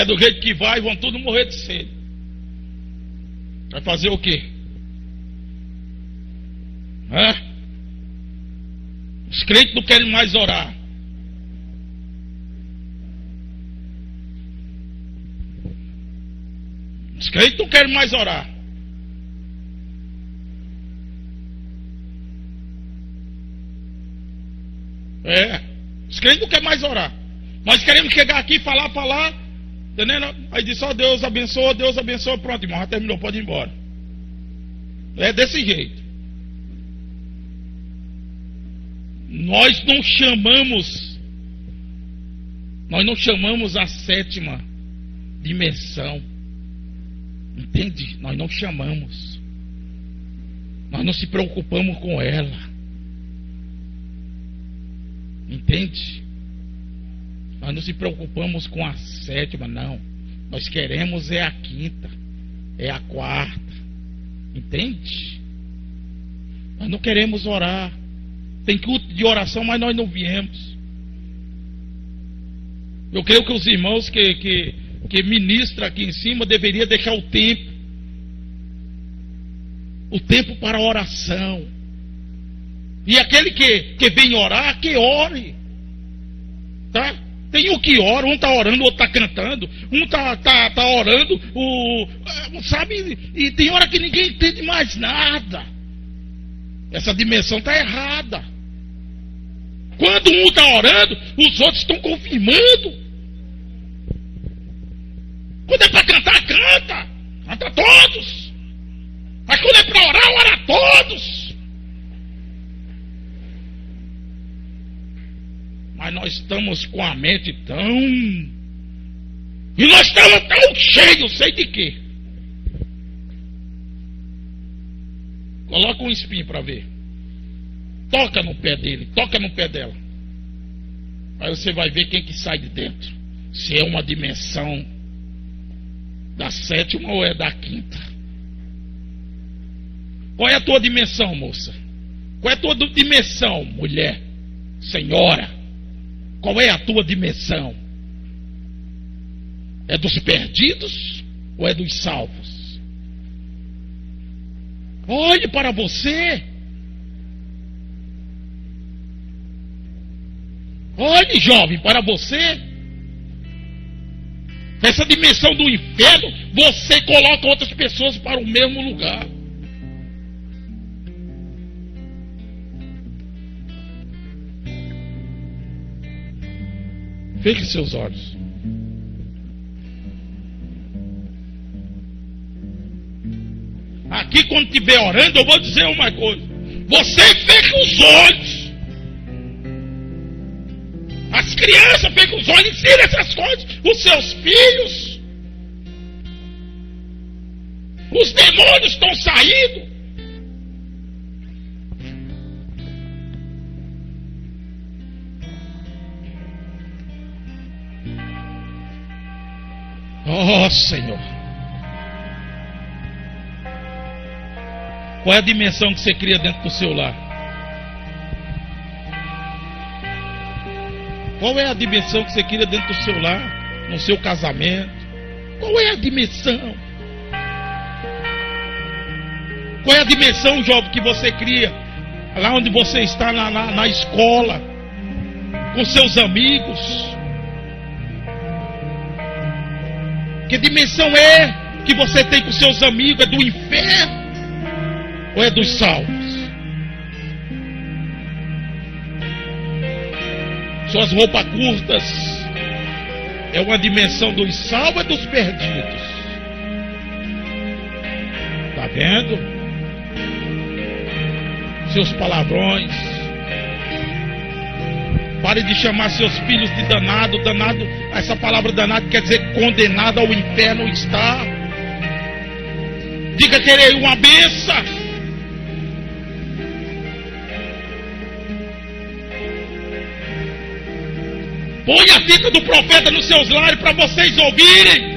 Do jeito que vai, vão todos morrer de sede. Vai fazer o quê? Os crentes não querem mais orar. Os crentes não querem mais orar. Os crentes não querem mais orar. Nós queremos chegar aqui e falar. Entendendo? Aí diz só Deus abençoa, pronto, irmão, já terminou, pode ir embora. É desse jeito. Nós não chamamos a sétima dimensão. Entende? Nós não chamamos. Nós não se preocupamos com ela. Entende? Nós não se preocupamos com a sétima, não. Nós queremos é a quinta, é a quarta. Entende? Nós não queremos orar. Tem culto de oração, mas nós não viemos. Eu creio que os irmãos que ministram aqui em cima deveriam deixar o tempo para a oração. E aquele que vem orar, que ore. Tá? Tem um que ora, um está orando, o outro está cantando, um está orando, sabe? E tem hora que ninguém entende mais nada. Essa dimensão está errada. Quando um está orando, os outros estão confirmando. Quando é para cantar, canta. Canta todos. Mas quando é para orar, ora todos. Mas nós estamos com a mente tão... E nós estamos tão cheios, sei de quê. Coloca um espinho para ver. Toca no pé dele, toca no pé dela. Aí você vai ver quem que sai de dentro. Se é uma dimensão da sétima ou é da quinta. Qual é a tua dimensão, moça? Qual é a tua dimensão, mulher? Senhora? Qual é a tua dimensão? É dos perdidos ou é dos salvos? Olhe para você. Olhe, jovem, para você. Essa dimensão do inferno, você coloca outras pessoas para o mesmo lugar. Feche seus olhos. Aqui, quando estiver orando, eu vou dizer uma coisa. Você fecha os olhos. As crianças fecham os olhos, ensinam essas coisas. Os seus filhos. Os demônios estão saindo. Oh, Senhor. Qual é a dimensão que você cria dentro do seu lar? Qual é a dimensão que você cria dentro do seu lar? No seu casamento? Qual é a dimensão? Qual é a dimensão, jovem, que você cria lá onde você está na escola? Com seus amigos? Que dimensão é que você tem com seus amigos? É do inferno ou é dos salvos? Suas roupas curtas é uma dimensão dos salvos ou é dos perdidos? Está vendo? Seus palavrões. Pare de chamar seus filhos de danado. Danado, essa palavra danado quer dizer condenado ao inferno está. Diga: terei uma benção. Põe a fita do profeta nos seus lares para vocês ouvirem.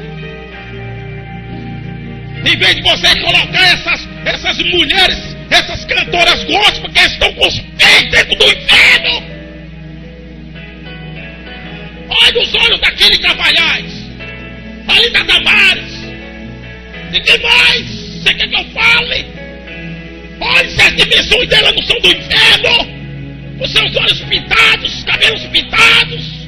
Em vez de vocês colocar essas mulheres, essas cantoras gospel que estão com os pés dentro do inferno. Olha os olhos daquele Cavalhais. Ali da Damares. De quem mais? Você quer que eu fale? Olha se as dimensões dela não são do inferno. Os seus olhos pintados, cabelos pintados.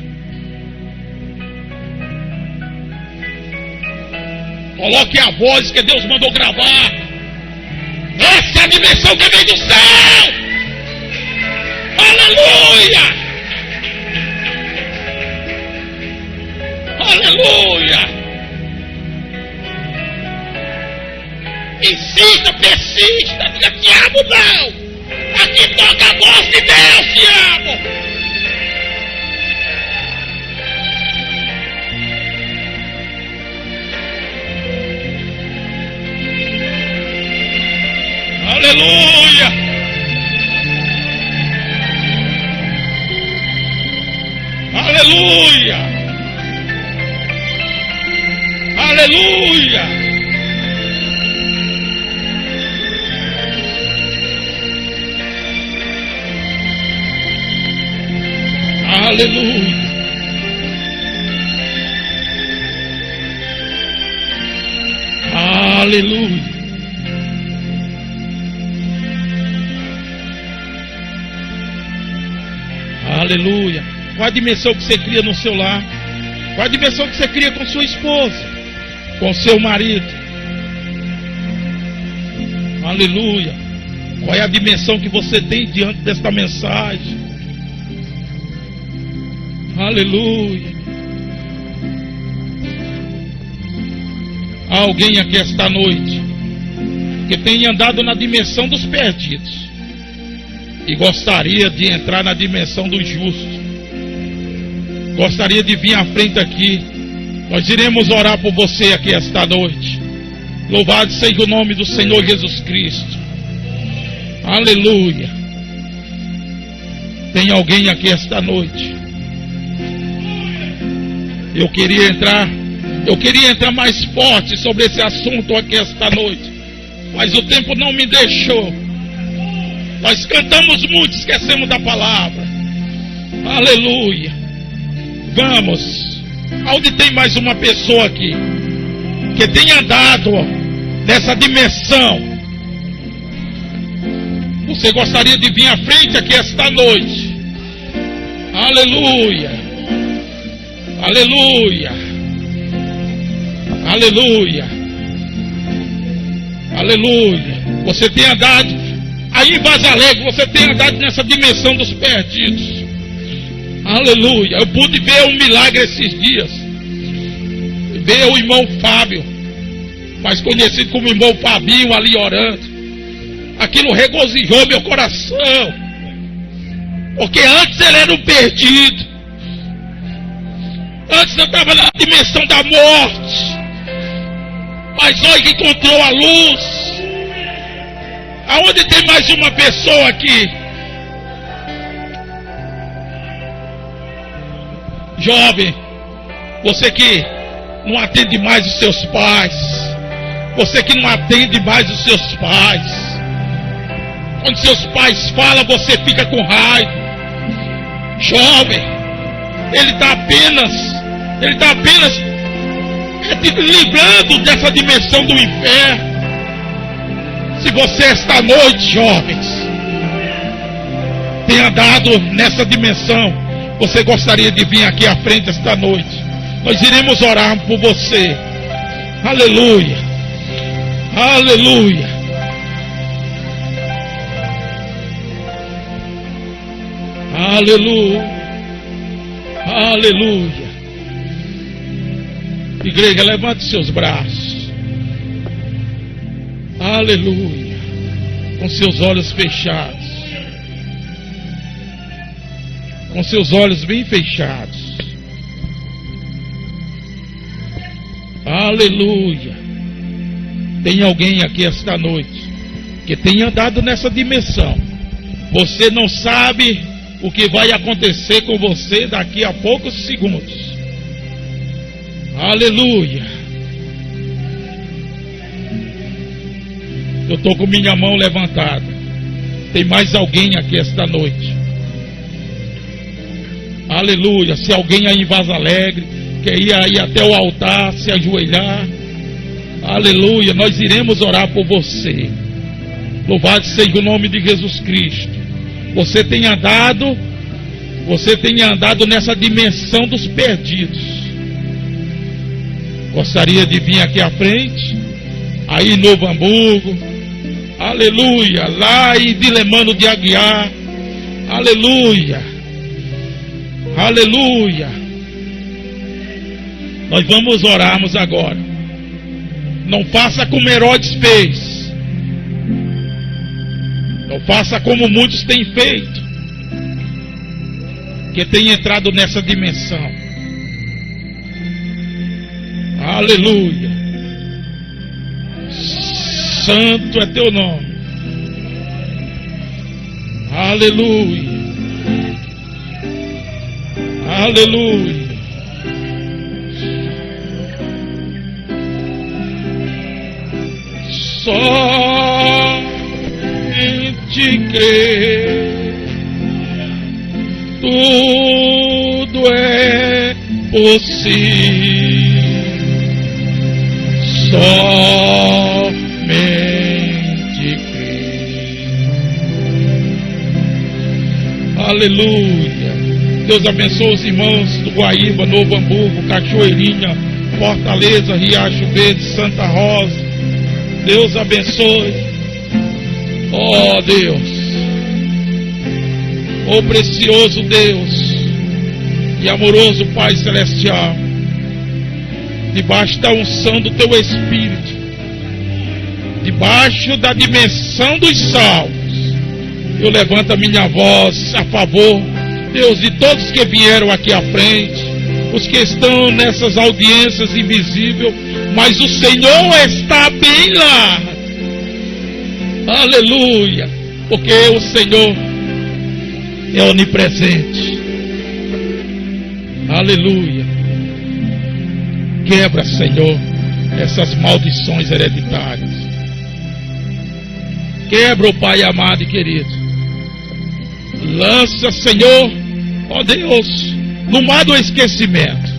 Coloque a voz que Deus mandou gravar. Essa é a dimensão que vem do céu. Aleluia! Aleluia! Insista, persista, diga: diabo não! Aqui toca a voz de Deus, diabo! Aleluia! Aleluia! Aleluia! Aleluia! Aleluia! Qual a dimensão que você cria no seu lar? Qual a dimensão que você cria com sua esposa? Com seu marido? Aleluia! Qual é a dimensão que você tem diante desta mensagem? Aleluia! Há alguém aqui esta noite que tem andado na dimensão dos perdidos e gostaria de entrar na dimensão dos justos. Gostaria de vir à frente aqui. Nós iremos orar por você aqui esta noite. Louvado seja o nome do Senhor Jesus Cristo. Aleluia. Tem alguém aqui esta noite? Eu queria entrar mais forte sobre esse assunto aqui esta noite, mas o tempo não me deixou. Nós cantamos muito, esquecemos da palavra. Aleluia. Vamos. Onde tem mais uma pessoa aqui que tem andado nessa dimensão? Você gostaria de vir à frente aqui esta noite? Aleluia. Aleluia. Aleluia. Aleluia. Você tem andado aí em Vaza Alegre, você tem andado nessa dimensão dos perdidos. Aleluia. Eu pude ver um milagre esses dias. Ver o irmão Fábio, mais conhecido como irmão Fabinho, ali orando. Aquilo regozijou meu coração, porque antes ele era um perdido. Antes eu estava na dimensão da morte, mas hoje encontrou a luz. Aonde tem mais uma pessoa aqui? Jovem, você que não atende mais os seus pais, você que não atende mais os seus pais, quando seus pais falam, você fica com raiva. Jovem, ele está apenas te livrando dessa dimensão do inferno. Se você esta noite, jovens, tem andado nessa dimensão, você gostaria de vir aqui à frente esta noite? Nós iremos orar por você. Aleluia. Aleluia. Aleluia. Aleluia. Igreja, levante seus braços. Aleluia. Com seus olhos fechados. Com seus olhos bem fechados. Aleluia. Tem alguém aqui esta noite que tem andado nessa dimensão. Você não sabe o que vai acontecer com você daqui a poucos segundos. Aleluia. Eu estou com minha mão levantada. Tem mais alguém aqui esta noite? Aleluia. Se alguém aí em Vaza Alegre quer ir aí até o altar, se ajoelhar, aleluia, nós iremos orar por você. Louvado seja o nome de Jesus Cristo. Você tem andado nessa dimensão dos perdidos. Gostaria de vir aqui à frente, aí em Novo Hamburgo, aleluia, lá em Dilemano de Aguiar, aleluia, aleluia. Nós vamos orarmos agora. Não faça como Herodes fez. Não faça como muitos têm feito, que têm entrado nessa dimensão. Aleluia. Santo é teu nome. Aleluia. Aleluia. somente crer, tudo é possível. Somente crer. Aleluia. Deus abençoe os irmãos do Guaíba, Novo Hamburgo, Cachoeirinha, Fortaleza, Riacho Verde, Santa Rosa. Deus abençoe. Oh Deus, oh precioso Deus e amoroso Pai Celestial, debaixo da unção do Teu Espírito, debaixo da dimensão dos salmos, eu levanto a minha voz a favor, Deus, de todos que vieram aqui à frente, os que estão nessas audiências invisíveis, mas o Senhor está bem lá. Aleluia, porque o Senhor é onipresente. Aleluia. Quebra, Senhor, essas maldições hereditárias. Quebra, oh Pai amado e querido. Lança, Senhor, ó Deus, no mar do esquecimento.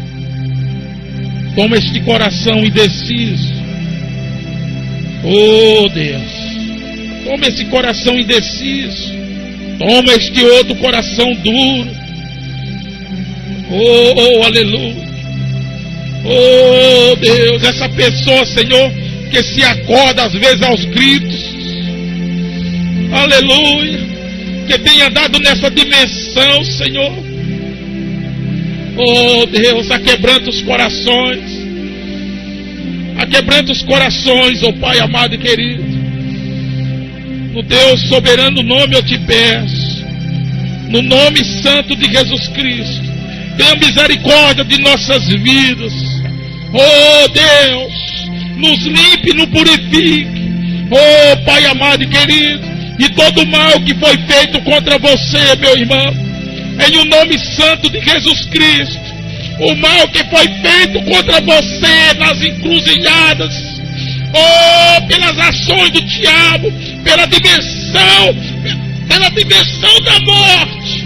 Toma este coração indeciso. Oh Deus, toma esse coração indeciso. Toma este outro coração duro. Oh, aleluia. Oh Deus, essa pessoa, Senhor, que se acorda às vezes aos gritos. Aleluia. Que tem andado nessa dimensão, Senhor. Oh Deus, aquebranta os corações. Aquebranta os corações, oh Pai amado e querido. No Deus soberano nome eu te peço. No nome santo de Jesus Cristo. Tenha misericórdia de nossas vidas. Oh Deus, nos limpe, nos purifique. Oh Pai amado e querido. E todo mal que foi feito contra você, meu irmão, em o nome santo de Jesus Cristo, o mal que foi feito contra você nas encruzilhadas, oh, pelas ações do diabo, pela dimensão da morte,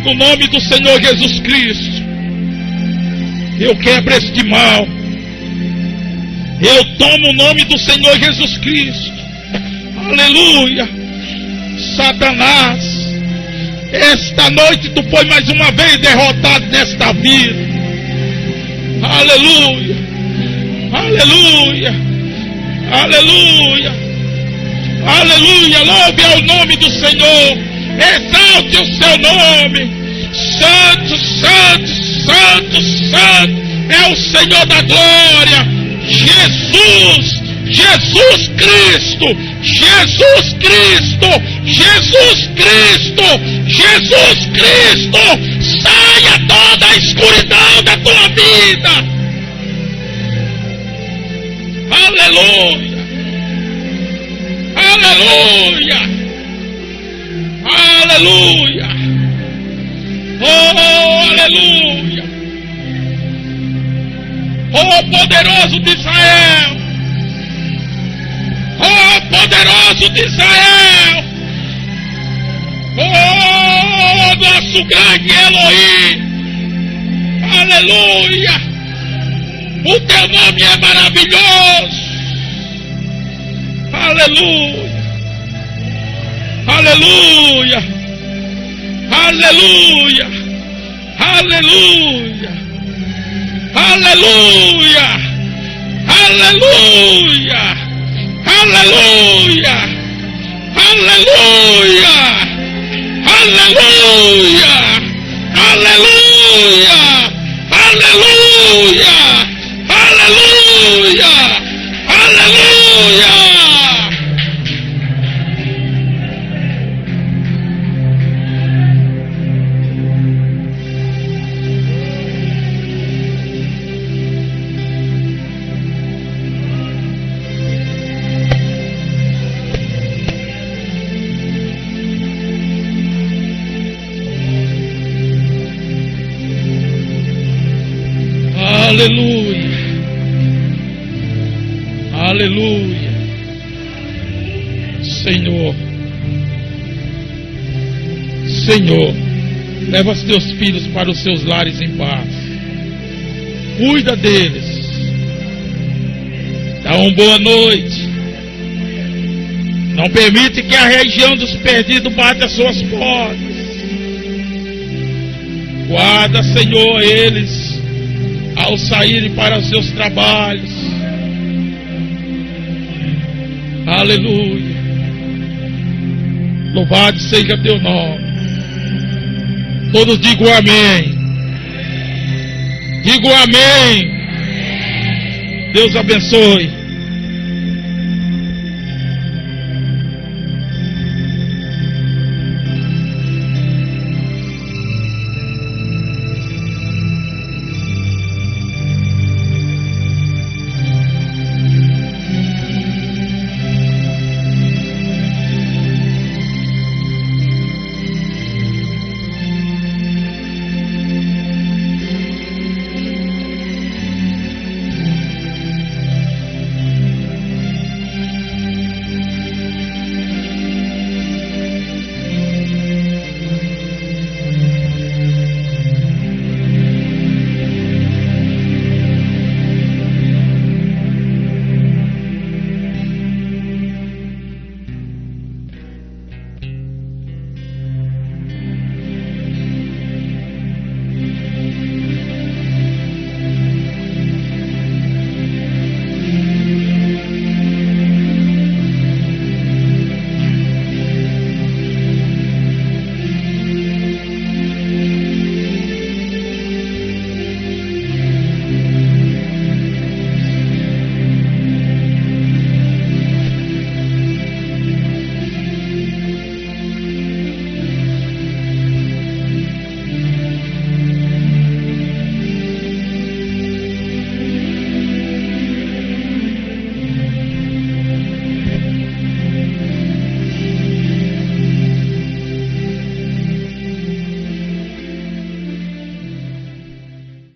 no nome do Senhor Jesus Cristo, eu quebro este mal, eu tomo o nome do Senhor Jesus Cristo, aleluia. Satanás, esta noite tu foi mais uma vez derrotado nesta vida. Aleluia, aleluia, aleluia, aleluia. Louve ao nome do Senhor, exalte o seu nome. Santo, santo, santo, santo é o Senhor da glória. Jesus, Jesus Cristo, Jesus Cristo, Jesus Cristo, Jesus Cristo, saia toda a escuridão da tua vida. Aleluia, aleluia, aleluia, oh aleluia, oh poderoso de Israel, oh poderoso de Israel, oh nosso grande Elohim, aleluia, o teu nome é maravilhoso, aleluia, aleluia, aleluia, aleluia, aleluia, aleluia, aleluia, aleluia, aleluia, aleluia, aleluia, aleluia, aleluia. Aleluia, aleluia, Senhor. Senhor, leva os teus filhos para os seus lares em paz. Cuida deles. Dá uma boa noite. Não permite que a região dos perdidos bata as suas portas. Guarda, Senhor, eles ao saírem para os seus trabalhos. Aleluia. Louvado seja teu nome. Todos digam amém. Digo amém. Deus abençoe.